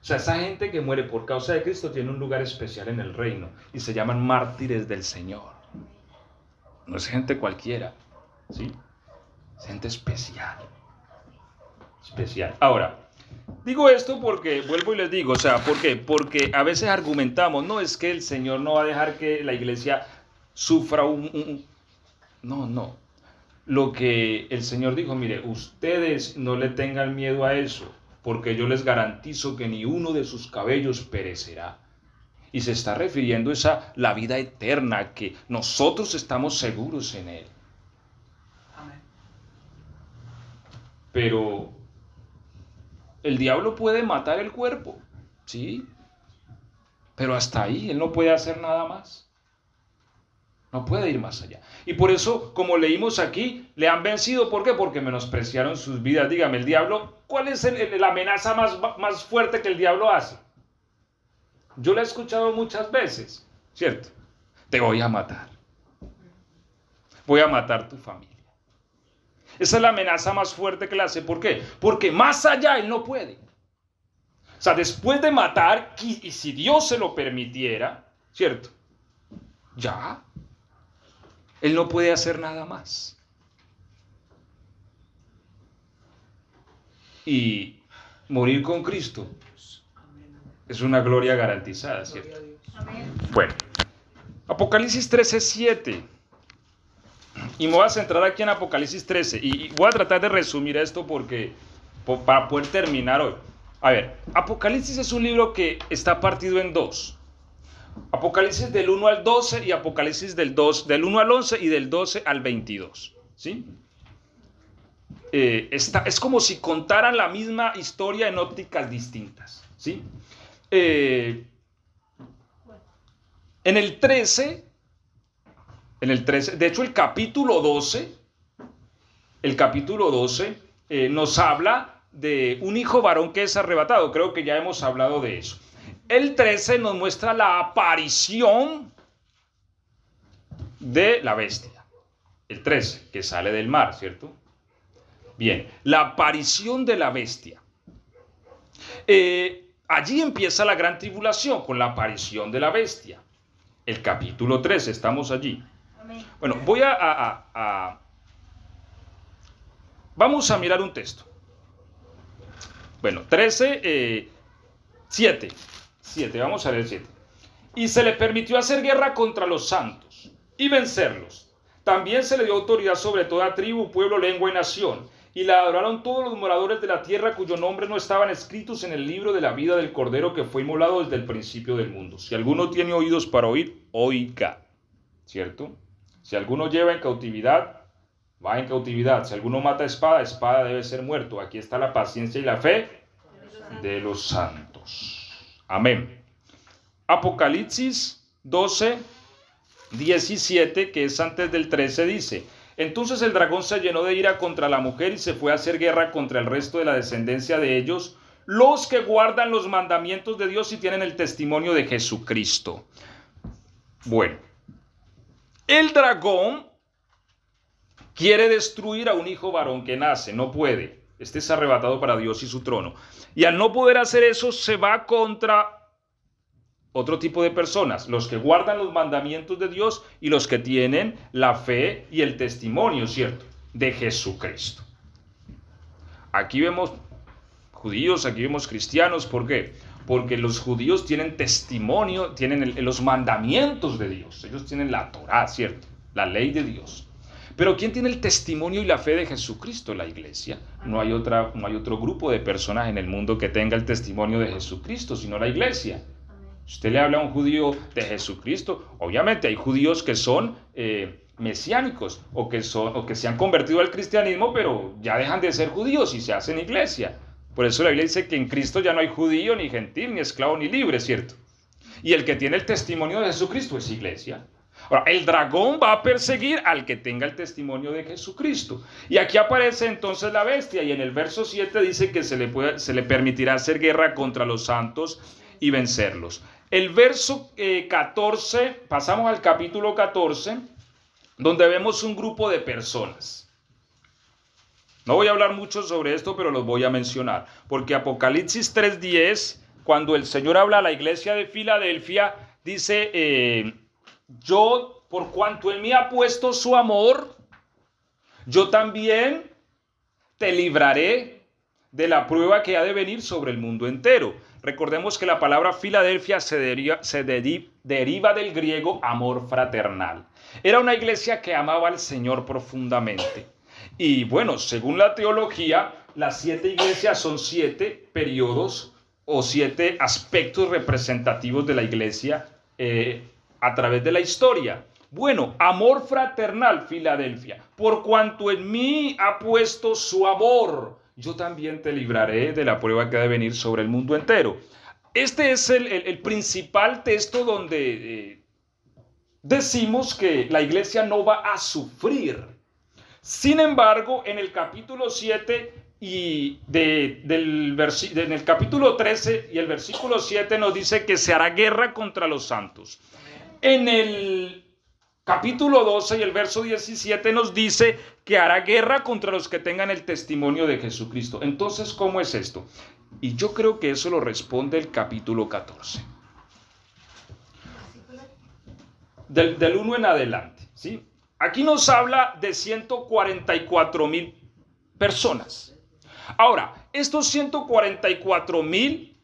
O sea, esa gente que muere por causa de Cristo tiene un lugar especial en el reino y se llaman mártires del Señor. No es gente cualquiera, ¿sí? Es gente especial. Especial. Ahora, digo esto porque, vuelvo y les digo, o sea, ¿por qué? Porque a veces argumentamos, no, es que el Señor no va a dejar que la iglesia sufra No. Lo que el Señor dijo, mire, ustedes no le tengan miedo a eso, porque yo les garantizo que ni uno de sus cabellos perecerá. Y se está refiriendo a la vida eterna, que nosotros estamos seguros en Él. Amén. Pero el diablo puede matar el cuerpo, ¿sí? Pero hasta ahí, él no puede hacer nada más. No puede ir más allá. Y por eso, como leímos aquí, le han vencido. ¿Por qué? Porque menospreciaron sus vidas. Dígame, el diablo, ¿cuál es la amenaza más fuerte que el diablo hace? Yo la he escuchado muchas veces, ¿cierto? Te voy a matar. Voy a matar tu familia. Esa es la amenaza más fuerte que le hace. ¿Por qué? Porque más allá él no puede. O sea, después de matar, y si Dios se lo permitiera, ¿cierto? Ya. Él no puede hacer nada más. Y morir con Cristo es una gloria garantizada, ¿cierto? Bueno, Apocalipsis 13:7. Y me voy a centrar aquí en Apocalipsis 13. Y voy a tratar de resumir esto para poder terminar hoy. A ver, Apocalipsis es un libro que está partido en dos. Apocalipsis del 1 al 12 y Apocalipsis del 1 al 11 y del 12 al 22. ¿Sí? Es como si contaran la misma historia en ópticas distintas. ¿Sí? En el 13, de hecho el capítulo 12 nos habla de un hijo varón que es arrebatado. Creo que ya hemos hablado de eso. El 13 nos muestra la aparición de la bestia. El 13, que sale del mar, ¿cierto? Bien, la aparición de la bestia. Allí empieza la gran tribulación con la aparición de la bestia. El capítulo 13, estamos allí. Bueno, vamos a mirar un texto. Bueno, 13, 7, vamos a leer 7. Y se le permitió hacer guerra contra los santos y vencerlos. También se le dio autoridad sobre toda tribu, pueblo, lengua y nación. Y la adoraron todos los moradores de la tierra cuyo nombre no estaban escritos en el libro de la vida del Cordero que fue inmolado desde el principio del mundo. Si alguno tiene oídos para oír, oiga. ¿Cierto? Si alguno lleva en cautividad, va en cautividad. Si alguno mata espada, espada debe ser muerto. Aquí está la paciencia y la fe de los santos. Amén. Apocalipsis 12, 17, que es antes del 13, dice: entonces el dragón se llenó de ira contra la mujer y se fue a hacer guerra contra el resto de la descendencia de ellos, los que guardan los mandamientos de Dios y tienen el testimonio de Jesucristo. Bueno, El dragón quiere destruir a un hijo varón que nace, no puede. Este es arrebatado para Dios y su trono. Y al no poder hacer eso, se va contra otro tipo de personas, los que guardan los mandamientos de Dios y los que tienen la fe y el testimonio, ¿cierto?, de Jesucristo. Aquí vemos judíos, aquí vemos cristianos. ¿Por qué? Porque los judíos tienen testimonio, tienen los mandamientos de Dios. Ellos tienen la Torá, ¿cierto?, la ley de Dios. Pero ¿quién tiene el testimonio y la fe de Jesucristo? La iglesia. No hay otro grupo de personas en el mundo que tenga el testimonio de Jesucristo, sino la iglesia. Usted le habla a un judío de Jesucristo, obviamente hay judíos que son mesiánicos o que se han convertido al cristianismo, pero ya dejan de ser judíos y se hacen iglesia. Por eso la Biblia dice que en Cristo ya no hay judío, ni gentil, ni esclavo, ni libre, ¿cierto? Y el que tiene el testimonio de Jesucristo es iglesia. Ahora, el dragón va a perseguir al que tenga el testimonio de Jesucristo. Y aquí aparece entonces la bestia, y en el verso 7 dice que se le permitirá hacer guerra contra los santos y vencerlos. El verso 14, pasamos al capítulo 14, donde vemos un grupo de personas. No voy a hablar mucho sobre esto, pero los voy a mencionar, porque Apocalipsis 3:10, cuando el Señor habla a la iglesia de Filadelfia, dice, yo, por cuanto en mí ha puesto su amor, yo también te libraré de la prueba que ha de venir sobre el mundo entero. Recordemos que la palabra Filadelfia se deriva del griego amor fraternal. Era una iglesia que amaba al Señor profundamente. Y bueno, según la teología, las 7 iglesias son 7 periodos o 7 aspectos representativos de la iglesia a través de la historia. Bueno, amor fraternal, Filadelfia. Por cuanto en mí ha puesto su amor, yo también te libraré de la prueba que ha de venir sobre el mundo entero. Este es el principal texto donde decimos que la iglesia no va a sufrir. Sin embargo, en el capítulo 7 y en el capítulo 13 y el versículo 7 nos dice que se hará guerra contra los santos. En el capítulo 12 y el verso 17 nos dice que hará guerra contra los que tengan el testimonio de Jesucristo. Entonces, ¿cómo es esto? Y yo creo que eso lo responde el capítulo 14. Del 1 en adelante, ¿sí? Aquí nos habla de 144,000 personas. Ahora, estos 144,000,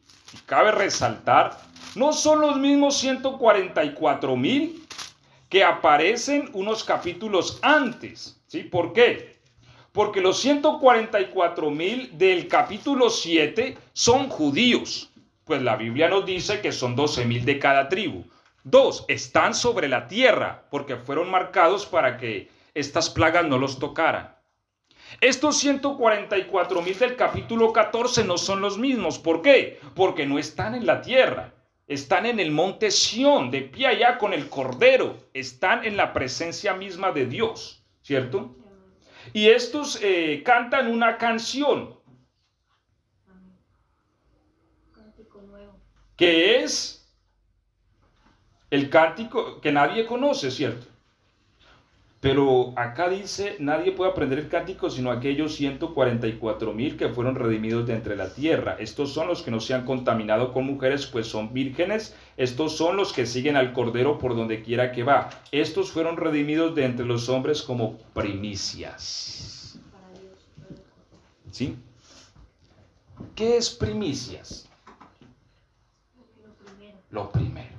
cabe resaltar, no son los mismos 144,000 que aparecen unos capítulos antes, ¿sí? ¿Por qué? Porque los 144,000 del capítulo 7 son judíos, pues la Biblia nos dice que son 12,000 de cada tribu. 2 están sobre la tierra, porque fueron marcados para que estas plagas no los tocaran. Estos 144,000 del capítulo 14 no son los mismos. ¿Por qué? Porque no están en la tierra. Están en el monte Sión, de pie allá con el Cordero. Están en la presencia misma de Dios, ¿cierto? Y estos cantan una canción. Que es el cántico que nadie conoce, ¿cierto? Pero acá dice, nadie puede aprender el cántico sino aquellos 144,000 que fueron redimidos de entre la tierra. Estos son los que no se han contaminado con mujeres, pues son vírgenes. Estos son los que siguen al Cordero por donde quiera que va. Estos fueron redimidos de entre los hombres como primicias. ¿Sí? ¿Qué es primicias? Lo primero.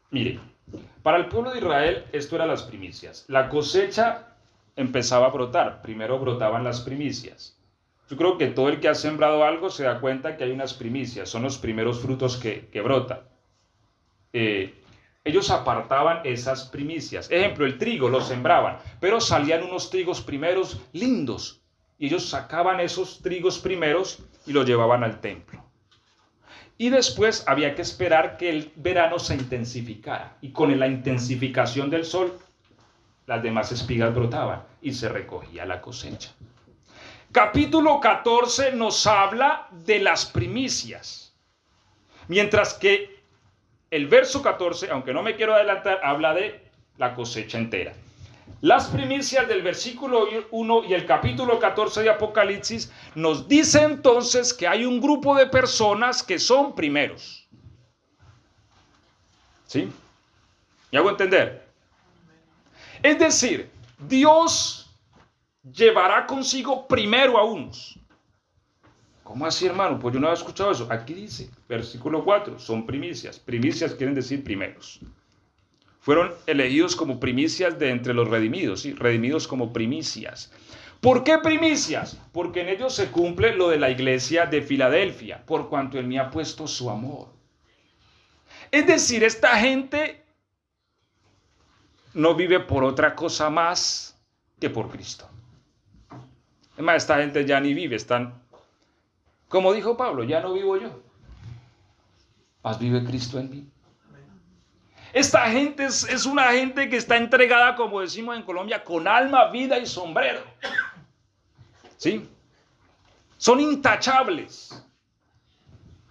Mire, para el pueblo de Israel esto eran las primicias. La cosecha empezaba a brotar. Primero brotaban las primicias. Yo creo que todo el que ha sembrado algo se da cuenta que hay unas primicias. Son los primeros frutos que brotan. Ellos apartaban esas primicias. Ejemplo, el trigo lo sembraban, pero salían unos trigos primeros lindos. Y ellos sacaban esos trigos primeros y los llevaban al templo. Y después había que esperar que el verano se intensificara. Y con la intensificación del sol, las demás espigas brotaban y se recogía la cosecha. Capítulo 14 nos habla de las primicias. Mientras que el verso 14, aunque no me quiero adelantar, habla de la cosecha entera. Las primicias del versículo 1 y el capítulo 14 de Apocalipsis nos dice entonces que hay un grupo de personas que son primeros. ¿Sí? ¿Me hago entender? Es decir, Dios llevará consigo primero a unos. ¿Cómo así, hermano? Pues yo no había escuchado eso. Aquí dice, versículo 4, son primicias. Primicias quieren decir primeros. Fueron elegidos como primicias de entre los redimidos, ¿sí? Redimidos como primicias. ¿Por qué primicias? Porque en ellos se cumple lo de la iglesia de Filadelfia, por cuanto Él me ha puesto su amor. Es decir, esta gente no vive por otra cosa más que por Cristo. Es más, esta gente ya ni vive, están, como dijo Pablo, ya no vivo yo, más vive Cristo en mí. Esta gente es una gente que está entregada, como decimos en Colombia, con alma, vida y sombrero. ¿Sí? Son intachables.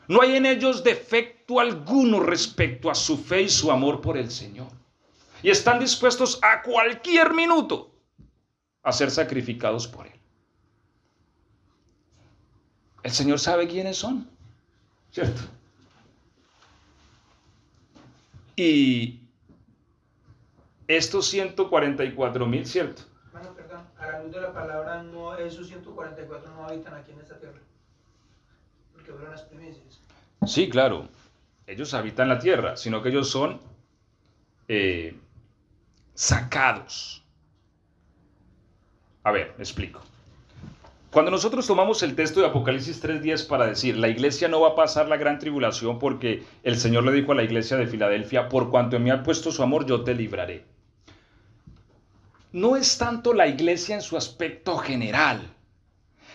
No hay en ellos defecto alguno respecto a su fe y su amor por el Señor. Y están dispuestos a cualquier minuto a ser sacrificados por Él. El Señor sabe quiénes son, ¿cierto? Y estos 144,000, ¿cierto? Bueno, perdón, a la luz de la palabra, no, esos 144 no habitan aquí en esta tierra, porque fueron las primicias. Sí, claro, ellos habitan la tierra, sino que ellos son sacados. A ver, me explico. Cuando nosotros tomamos el texto de Apocalipsis 3:10 para decir, la iglesia no va a pasar la gran tribulación porque el Señor le dijo a la iglesia de Filadelfia, por cuanto me ha puesto su amor, yo te libraré. No es tanto la iglesia en su aspecto general,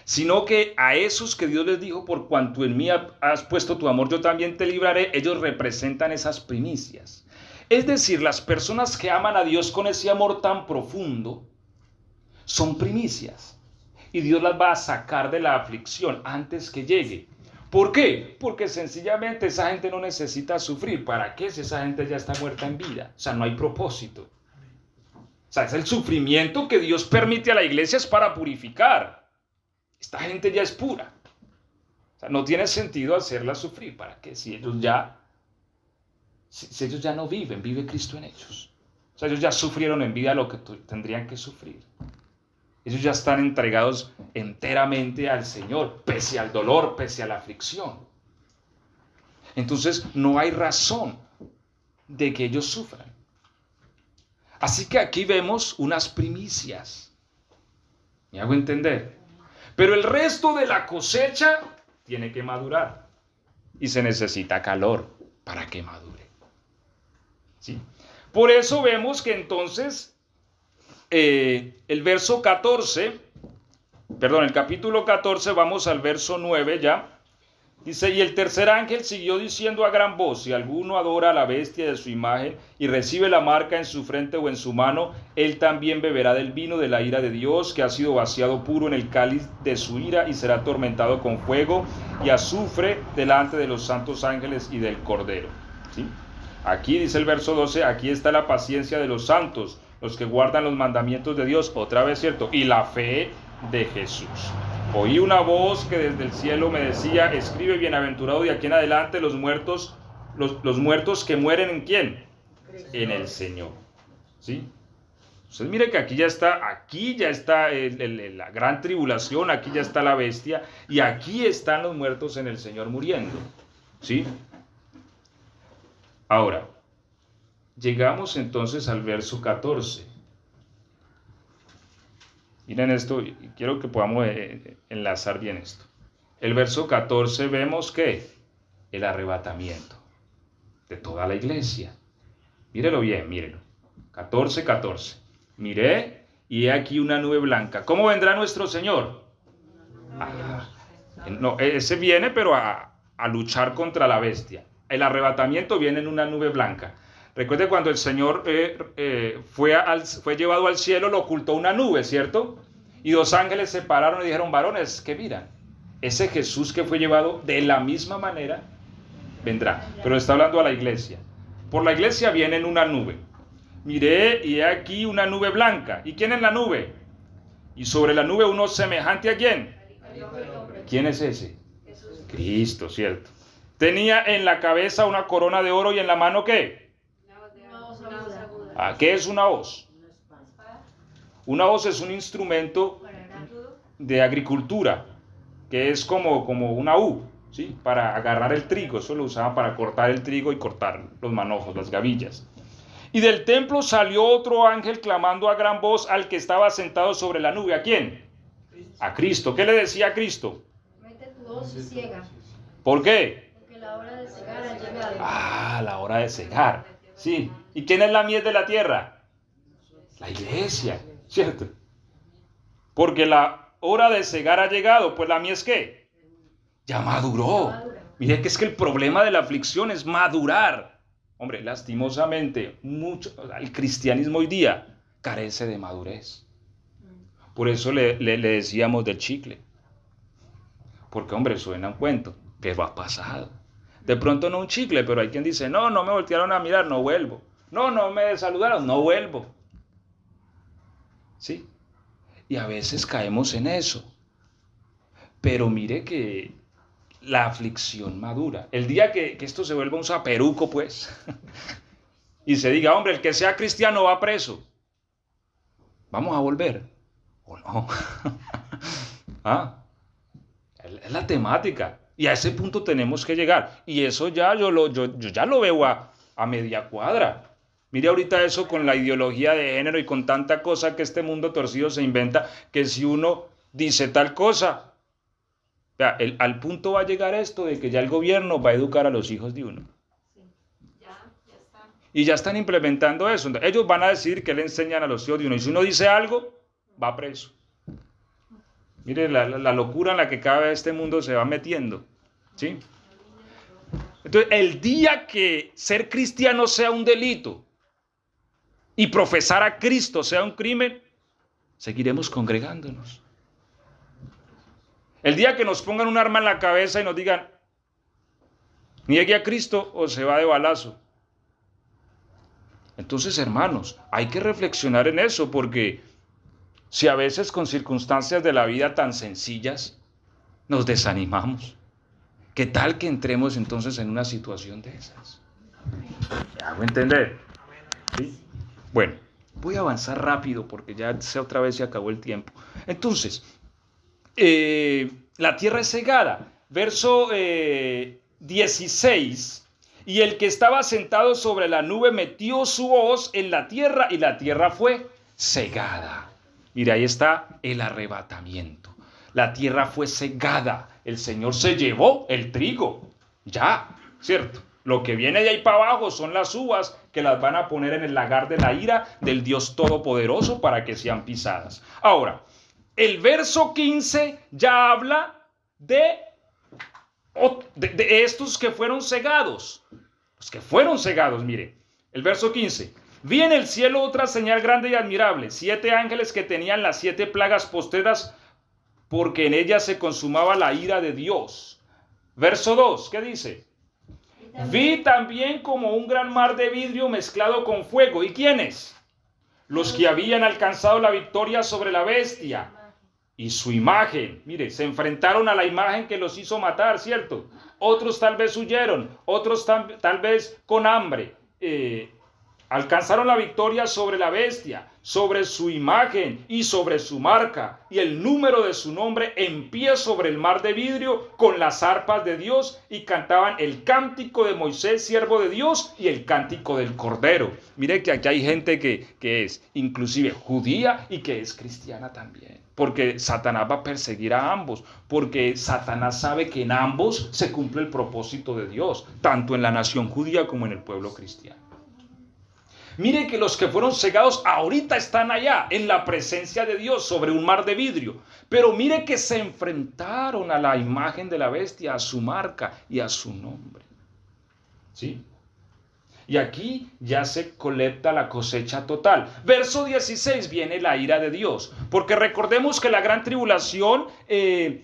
sino que a esos que Dios les dijo, por cuanto en mí has puesto tu amor, yo también te libraré, ellos representan esas primicias. Es decir, las personas que aman a Dios con ese amor tan profundo, son primicias. Y Dios las va a sacar de la aflicción antes que llegue. ¿Por qué? Porque sencillamente esa gente no necesita sufrir. ¿Para qué si esa gente ya está muerta en vida? O sea, no hay propósito. O sea, es el sufrimiento que Dios permite a la iglesia es para purificar. Esta gente ya es pura. O sea, no tiene sentido hacerla sufrir. ¿Para qué? Si ellos ya no viven, vive Cristo en ellos. O sea, ellos ya sufrieron en vida lo que tendrían que sufrir. Ellos ya están entregados enteramente al Señor, pese al dolor, pese a la aflicción. Entonces, no hay razón de que ellos sufran. Así que aquí vemos unas primicias. ¿Me hago entender? Pero el resto de la cosecha tiene que madurar. Y se necesita calor para que madure. ¿Sí? Por eso vemos que entonces el verso 14, perdón, el capítulo 14, vamos al verso 9 ya. Dice, y el tercer ángel siguió diciendo a gran voz, si alguno adora a la bestia de su imagen y recibe la marca en su frente o en su mano, él también beberá del vino de la ira de Dios, que ha sido vaciado puro en el cáliz de su ira y será atormentado con fuego y azufre delante de los santos ángeles y del Cordero. ¿Sí? Aquí dice el verso 12, aquí está la paciencia de los santos, los que guardan los mandamientos de Dios, otra vez cierto, y la fe de Jesús. Oí una voz que desde el cielo me decía, escribe bienaventurado de aquí en adelante los muertos que mueren ¿en quién? En el Señor. ¿Sí? Entonces mire que aquí ya está la gran tribulación, aquí ya está la bestia, y aquí están los muertos en el Señor muriendo. ¿Sí? Ahora, llegamos entonces al verso 14. Miren esto, y quiero que podamos enlazar bien esto. El verso 14 vemos que el arrebatamiento de toda la iglesia. Mírelo bien, mírelo. 14. Miré y he aquí una nube blanca. ¿Cómo vendrá nuestro Señor? No, ese viene pero a luchar contra la bestia. El arrebatamiento viene en una nube blanca. Recuerde cuando el Señor fue llevado al cielo, lo ocultó una nube, ¿cierto? Y dos ángeles se pararon y dijeron, varones, ¿qué miran? Ese Jesús que fue llevado de la misma manera vendrá. Pero está hablando a la iglesia. Por la iglesia viene en una nube. miré y he aquí una nube blanca. ¿Y quién es la nube? Y sobre la nube uno semejante a quién. ¿Quién es ese? Cristo, ¿cierto? Tenía en la cabeza una corona de oro y en la mano ¿qué? ¿Qué es una hoz? Una hoz es un instrumento de agricultura, que es como una U, ¿sí? Para agarrar el trigo. Eso lo usaban para cortar el trigo y cortar los manojos, las gavillas. Y del templo salió otro ángel clamando a gran voz al que estaba sentado sobre la nube. ¿A quién? A Cristo. ¿Qué le decía a Cristo? Mete tu hoz y ciega, ¿Por qué? porque la hora de cegar ha llegado. La hora de cegar. Sí. ¿Y quién es la mies de la tierra? La iglesia, ¿cierto? Porque la hora de cegar ha llegado. Pues la mies ¿qué? Ya maduró. Mire que es que el problema de la aflicción es madurar. Hombre, lastimosamente, el cristianismo hoy día carece de madurez. Por eso le decíamos del chicle. Porque, hombre, suena un cuento, pero ha pasado. De pronto no un chicle, pero hay quien dice, no me voltearon a mirar, no vuelvo. No me saludaron, no vuelvo. ¿Sí? Y a veces caemos en eso. Pero mire que la aflicción madura. El día que esto se vuelva un zaperuco, pues, y se diga, hombre, el que sea cristiano va preso. ¿Vamos a volver? ¿O no? Es la temática. Y a ese punto tenemos que llegar. Y eso ya yo ya lo veo a media cuadra. Mire ahorita eso con la ideología de género y con tanta cosa que este mundo torcido se inventa, que si uno dice tal cosa, vea, al punto va a llegar esto de que ya el gobierno va a educar a los hijos de uno. Sí, ya está. Y ya están implementando eso. Entonces, ellos van a decidir qué le enseñan a los hijos de uno. Y si uno dice algo, va preso. Mire la locura en la que cada vez este mundo se va metiendo. ¿Sí? Entonces, el día que ser cristiano sea un delito y profesar a Cristo sea un crimen, seguiremos congregándonos. El día que nos pongan un arma en la cabeza y nos digan, niegue a Cristo o se va de balazo. Entonces, hermanos, hay que reflexionar en eso, porque si a veces con circunstancias de la vida tan sencillas nos desanimamos, ¿qué tal que entremos entonces en una situación de esas? ¿Me hago entender? ¿Sí? Bueno, voy a avanzar rápido porque ya otra vez se acabó el tiempo. Entonces, la tierra es cegada. Verso 16. Y el que estaba sentado sobre la nube metió su hoz en la tierra y la tierra fue cegada. Mira, ahí está el arrebatamiento. La tierra fue cegada. El Señor se llevó el trigo. Ya, ¿cierto? Lo que viene de ahí para abajo son las uvas que las van a poner en el lagar de la ira del Dios Todopoderoso para que sean pisadas. Ahora, el verso 15 ya habla de estos que fueron cegados. Los que fueron cegados, mire. El verso 15. Vi en el cielo otra señal grande y admirable. 7 ángeles que tenían las 7 plagas postreras, porque en ellas se consumaba la ira de Dios. Verso 2, ¿qué dice? Vi también como un gran mar de vidrio mezclado con fuego. ¿Y quiénes? Los que habían alcanzado la victoria sobre la bestia y su imagen. Mire, se enfrentaron a la imagen que los hizo matar, ¿cierto? Otros tal vez huyeron, otros tal vez con hambre. Alcanzaron la victoria sobre la bestia, sobre su imagen y sobre su marca, y el número de su nombre en pie sobre el mar de vidrio con las arpas de Dios, y cantaban el cántico de Moisés, siervo de Dios, y el cántico del Cordero. Mire que aquí hay gente que es inclusive judía y que es cristiana también, porque Satanás va a perseguir a ambos, porque Satanás sabe que en ambos se cumple el propósito de Dios, tanto en la nación judía como en el pueblo cristiano. Mire que los que fueron cegados ahorita están allá, en la presencia de Dios, sobre un mar de vidrio. Pero mire que se enfrentaron a la imagen de la bestia, a su marca y a su nombre. ¿Sí? Y aquí ya se colecta la cosecha total. Verso 16 viene la ira de Dios. Porque recordemos que la gran tribulación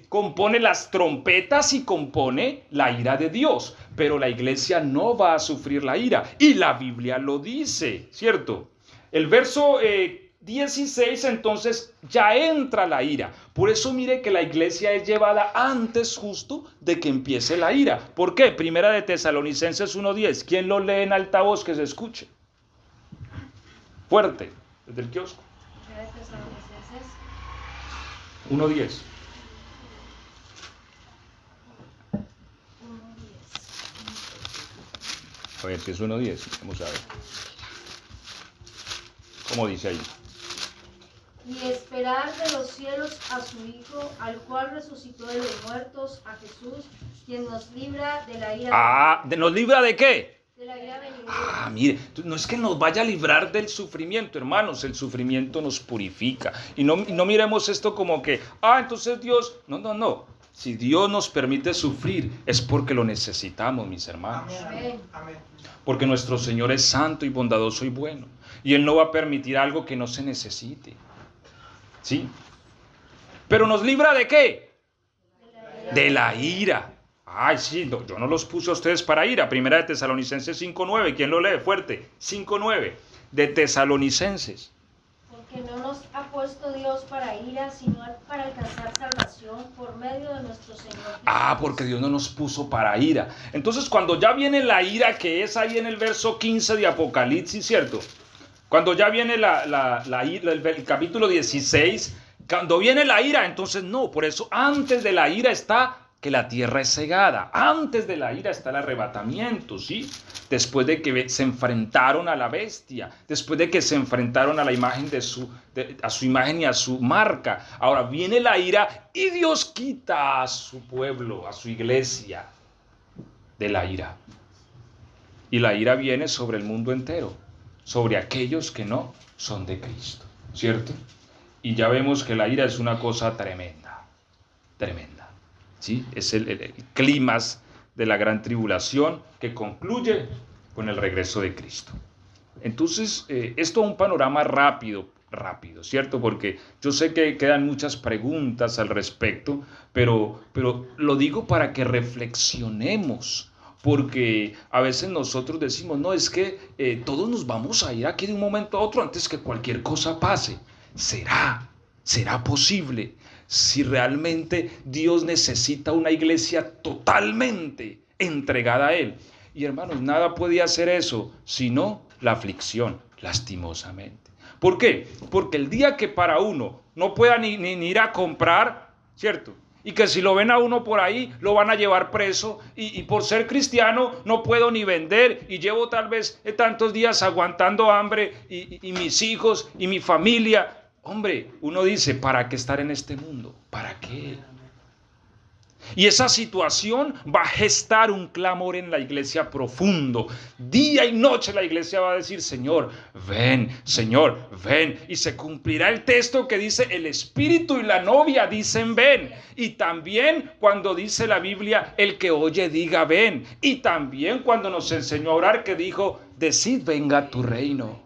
compone las trompetas y compone la ira de Dios. Pero la iglesia no va a sufrir la ira. Y la Biblia lo dice, ¿cierto? El verso 16 entonces ya entra la ira. Por eso mire que la iglesia es llevada antes justo de que empiece la ira. ¿Por qué? Primera de Tesalonicenses 1:10. ¿Quién lo lee en altavoz que se escuche? Fuerte, desde el kiosco. 1:10. A ver si es 1:10. Vamos a ver. ¿Cómo dice ahí? Y esperar de los cielos a su Hijo, al cual resucitó de los muertos, a Jesús, quien nos libra de la ira. ¿Nos libra de qué? De la ira venidera. Mire, no es que nos vaya a librar del sufrimiento, hermanos, el sufrimiento nos purifica. Y no miremos esto como que, entonces Dios, no. Si Dios nos permite sufrir, es porque lo necesitamos, mis hermanos. Amén. Amén. Porque nuestro Señor es santo y bondadoso y bueno. Y Él no va a permitir algo que no se necesite. ¿Sí? Pero nos libra ¿de qué? De la ira. Ay, sí, yo no los puse a ustedes para ira. Primera de Tesalonicenses 5:9. ¿Quién lo lee fuerte? 5:9. De Tesalonicenses. Porque no nos ha puesto Dios para ira, sino para alcanzar salvación por medio de nuestro Señor Jesucristo. Porque Dios no nos puso para ira. Entonces, cuando ya viene la ira, que es ahí en el verso 15 de Apocalipsis, ¿cierto? Cuando ya viene el capítulo 16, cuando viene la ira, entonces no, por eso antes de la ira está que la tierra es cegada, antes de la ira está el arrebatamiento, ¿sí? Después de que se enfrentaron a la bestia, después de que se enfrentaron a la imagen a su imagen y a su marca. Ahora viene la ira y Dios quita a su pueblo, a su iglesia de la ira. Y la ira viene sobre el mundo entero, sobre aquellos que no son de Cristo, ¿cierto? Y ya vemos que la ira es una cosa tremenda, tremenda, ¿sí? Es el clímax de la gran tribulación que concluye con el regreso de Cristo. Entonces, esto es un panorama rápido, ¿cierto? Porque yo sé que quedan muchas preguntas al respecto, pero lo digo para que reflexionemos. Porque a veces nosotros decimos, no, es que todos nos vamos a ir aquí de un momento a otro antes que cualquier cosa pase. ¿Será posible? Si realmente Dios necesita una iglesia totalmente entregada a Él. Y hermanos, nada puede hacer eso, sino la aflicción, lastimosamente. ¿Por qué? Porque el día que para uno no pueda ni ir a comprar, ¿cierto? Y que si lo ven a uno por ahí, lo van a llevar preso. Y por ser cristiano no puedo ni vender. Y llevo tal vez tantos días aguantando hambre. Y mis hijos y mi familia. Hombre, uno dice, ¿para qué estar en este mundo? ¿Para qué? Y esa situación va a gestar un clamor en la iglesia profundo. Día y noche la iglesia va a decir, Señor, ven, y se cumplirá el texto que dice, el espíritu y la novia dicen ven. Y también cuando dice la Biblia, el que oye diga ven. Y también cuando nos enseñó a orar que dijo, decid venga tu reino.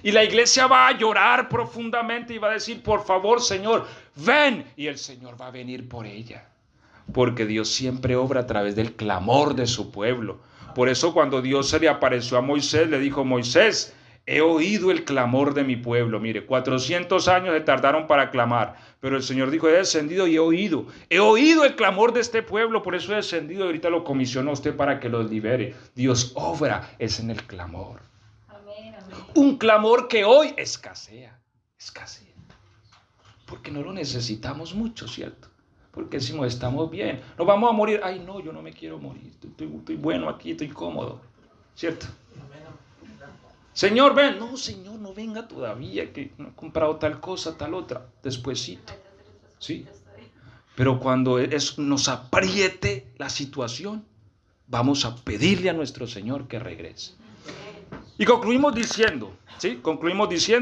Y la iglesia va a llorar profundamente y va a decir, por favor, Señor, ven. Y el Señor va a venir por ella. Porque Dios siempre obra a través del clamor de su pueblo. Por eso cuando Dios se le apareció a Moisés, le dijo, Moisés, he oído el clamor de mi pueblo. Mire, 400 años se tardaron para clamar. Pero el Señor dijo, he descendido y he oído el clamor de este pueblo. Por eso he descendido y ahorita lo comisionó a usted para que los libere. Dios obra es en el clamor. Amén, amén. Un clamor que hoy escasea. Porque no lo necesitamos mucho, ¿cierto? Porque decimos, estamos bien, nos vamos a morir. Ay, no, yo no me quiero morir, estoy bueno aquí, estoy cómodo, ¿cierto? Señor, ven. No, Señor, no venga todavía, que no he comprado tal cosa, tal otra, despuesito, ¿sí? Pero cuando nos apriete la situación, vamos a pedirle a nuestro Señor que regrese. Y concluimos diciendo,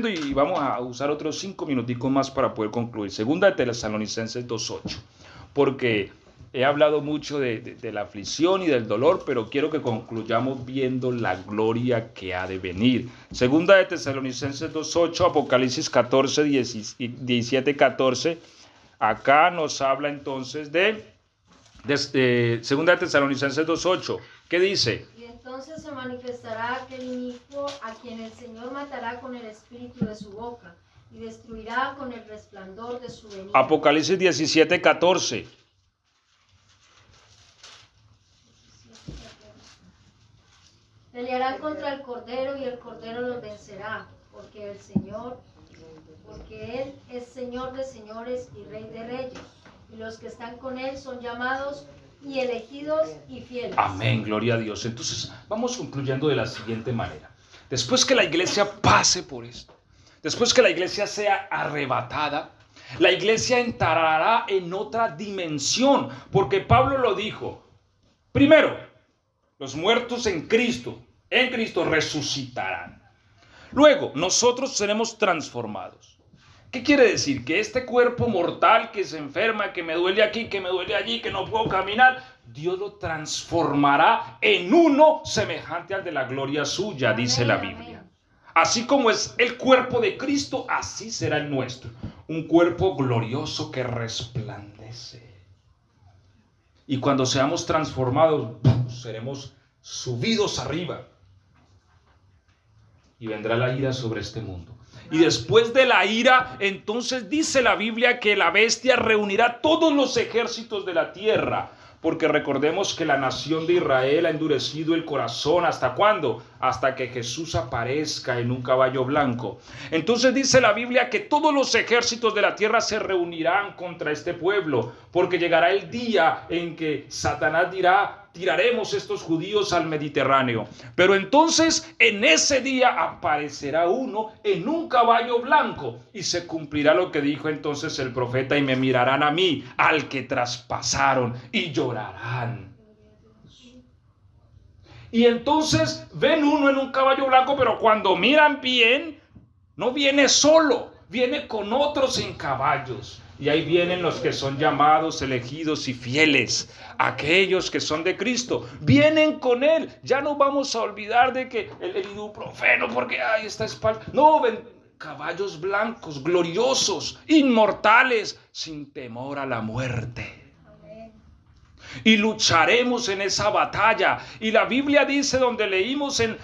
y vamos a usar otros 5 minuticos más para poder concluir. Segunda de Tesalonicenses 2:8, porque he hablado mucho de la aflicción y del dolor, pero quiero que concluyamos viendo la gloria que ha de venir. Segunda de Tesalonicenses 2:8, Apocalipsis 14, 17, 14. Acá nos habla entonces de Segunda de Tesalonicenses 2:8. ¿Qué dice? Y Entonces se manifestará aquel inicuo a quien el Señor matará con el espíritu de su boca y destruirá con el resplandor de su venida. Apocalipsis 17:14. Pelearán contra el Cordero y el Cordero los vencerá, porque Él es Señor de señores y Rey de reyes, y los que están con Él son llamados y elegidos y fieles. Amén, gloria a Dios. Entonces, vamos concluyendo de la siguiente manera. Después que la iglesia pase por esto, después que la iglesia sea arrebatada, la iglesia entrará en otra dimensión, porque Pablo lo dijo. Primero, los muertos en Cristo resucitarán. Luego, nosotros seremos transformados. ¿Qué quiere decir? Que este cuerpo mortal que se enferma, que me duele aquí, que me duele allí, que no puedo caminar, Dios lo transformará en uno semejante al de la gloria suya, dice la Biblia. Así como es el cuerpo de Cristo, así será el nuestro. Un cuerpo glorioso que resplandece. Y cuando seamos transformados, seremos subidos arriba. Y vendrá la ira sobre este mundo. Y después de la ira, entonces dice la Biblia que la bestia reunirá todos los ejércitos de la tierra. Porque recordemos que la nación de Israel ha endurecido el corazón. ¿Hasta cuándo? Hasta que Jesús aparezca en un caballo blanco. Entonces dice la Biblia que todos los ejércitos de la tierra se reunirán contra este pueblo. Porque llegará el día en que Satanás dirá: tiraremos estos judíos al Mediterráneo. Pero entonces en ese día aparecerá uno en un caballo blanco y se cumplirá lo que dijo entonces el profeta: y me mirarán a mí, al que traspasaron, y llorarán. Y entonces ven uno en un caballo blanco, pero cuando miran bien, no viene solo, viene con otros en caballos. Y ahí vienen los que son llamados, elegidos y fieles, aquellos que son de Cristo. Vienen con Él. Ya no vamos a olvidar de que el ibuprofeno, porque ahí está espalda. No, ven caballos blancos, gloriosos, inmortales, sin temor a la muerte. Y lucharemos en esa batalla. Y la Biblia dice, donde leímos en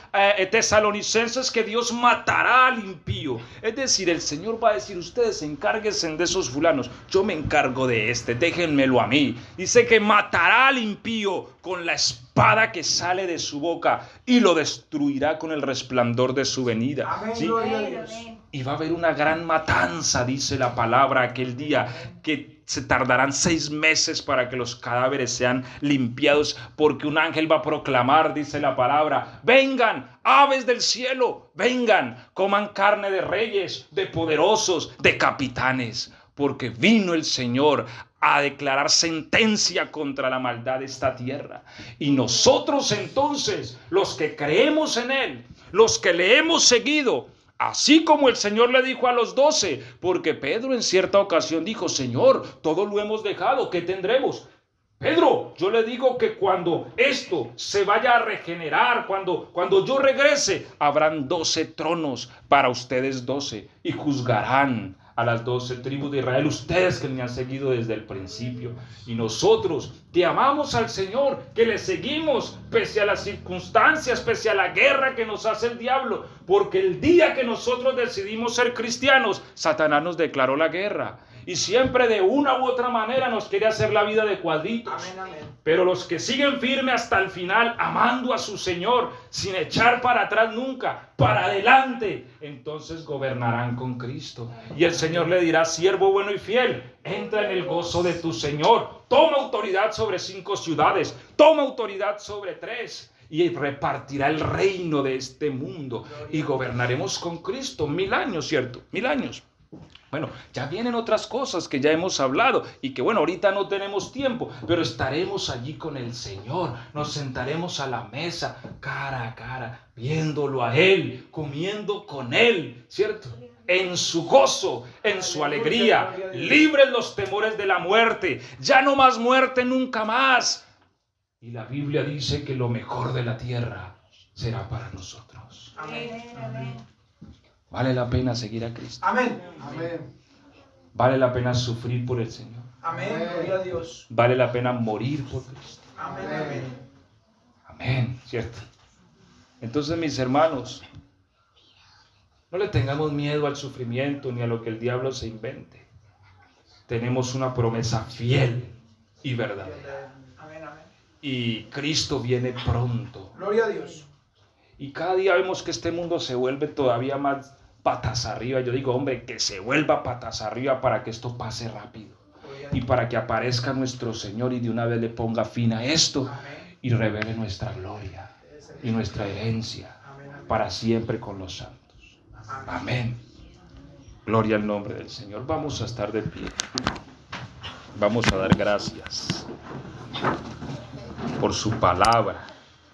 Tesalonicenses, que Dios matará al impío. Es decir, el Señor va a decir: ustedes encárguense de esos fulanos, yo me encargo de este, déjenmelo a mí. Dice que matará al impío con la espada que sale de su boca y lo destruirá con el resplandor de su venida. Amén, ¿Sí? gloria a Dios. Y va a haber una gran matanza, dice la palabra, aquel día, que se tardarán 6 meses para que los cadáveres sean limpiados, porque un ángel va a proclamar, dice la palabra: vengan, aves del cielo, vengan, coman carne de reyes, de poderosos, de capitanes, porque vino el Señor a declarar sentencia contra la maldad de esta tierra. Y nosotros entonces, los que creemos en Él, los que le hemos seguido, así como el Señor le dijo a los 12, porque Pedro en cierta ocasión dijo: Señor, todo lo hemos dejado, ¿qué tendremos? Pedro, yo le digo que cuando esto se vaya a regenerar, cuando yo regrese, habrán 12 tronos para ustedes 12 y juzgarán a las 12 tribus de Israel, ustedes que me han seguido desde el principio. Y nosotros que amamos al Señor, que le seguimos pese a las circunstancias, pese a la guerra que nos hace el diablo, porque el día que nosotros decidimos ser cristianos, Satanás nos declaró la guerra. Y siempre de una u otra manera nos quiere hacer la vida de cuadritos. Amén, amén. Pero los que siguen firmes hasta el final, amando a su Señor, sin echar para atrás nunca, para adelante, entonces gobernarán con Cristo. Y el Señor le dirá: siervo bueno y fiel, entra en el gozo de tu Señor. Toma autoridad sobre 5 ciudades, toma autoridad sobre 3. Y repartirá el reino de este mundo. Y gobernaremos con Cristo 1000 años, ¿cierto? 1000 años. Bueno, ya vienen otras cosas que ya hemos hablado y que bueno, ahorita no tenemos tiempo, pero estaremos allí con el Señor, nos sentaremos a la mesa, cara a cara, viéndolo a Él, comiendo con Él, ¿cierto? En su gozo, en su alegría, libres los temores de la muerte, ya no más muerte nunca más. Y la Biblia dice que lo mejor de la tierra será para nosotros. Amén. Amén. Vale la pena seguir a Cristo. Amén. Amén. Vale la pena sufrir por el Señor. Amén. Gloria a Dios. Vale la pena morir por Cristo. Amén. Amén. Amén, ¿cierto? Entonces, mis hermanos, no le tengamos miedo al sufrimiento ni a lo que el diablo se invente. Tenemos una promesa fiel y verdadera. Amén, amén. Y Cristo viene pronto. Gloria a Dios. Y cada día vemos que este mundo se vuelve todavía más patas arriba. Yo digo, hombre, que se vuelva patas arriba para que esto pase rápido. Y para que aparezca nuestro Señor y de una vez le ponga fin a esto y revele nuestra gloria y nuestra herencia para siempre con los santos. Amén. Gloria al nombre del Señor. Vamos a estar de pie. Vamos a dar gracias por su palabra.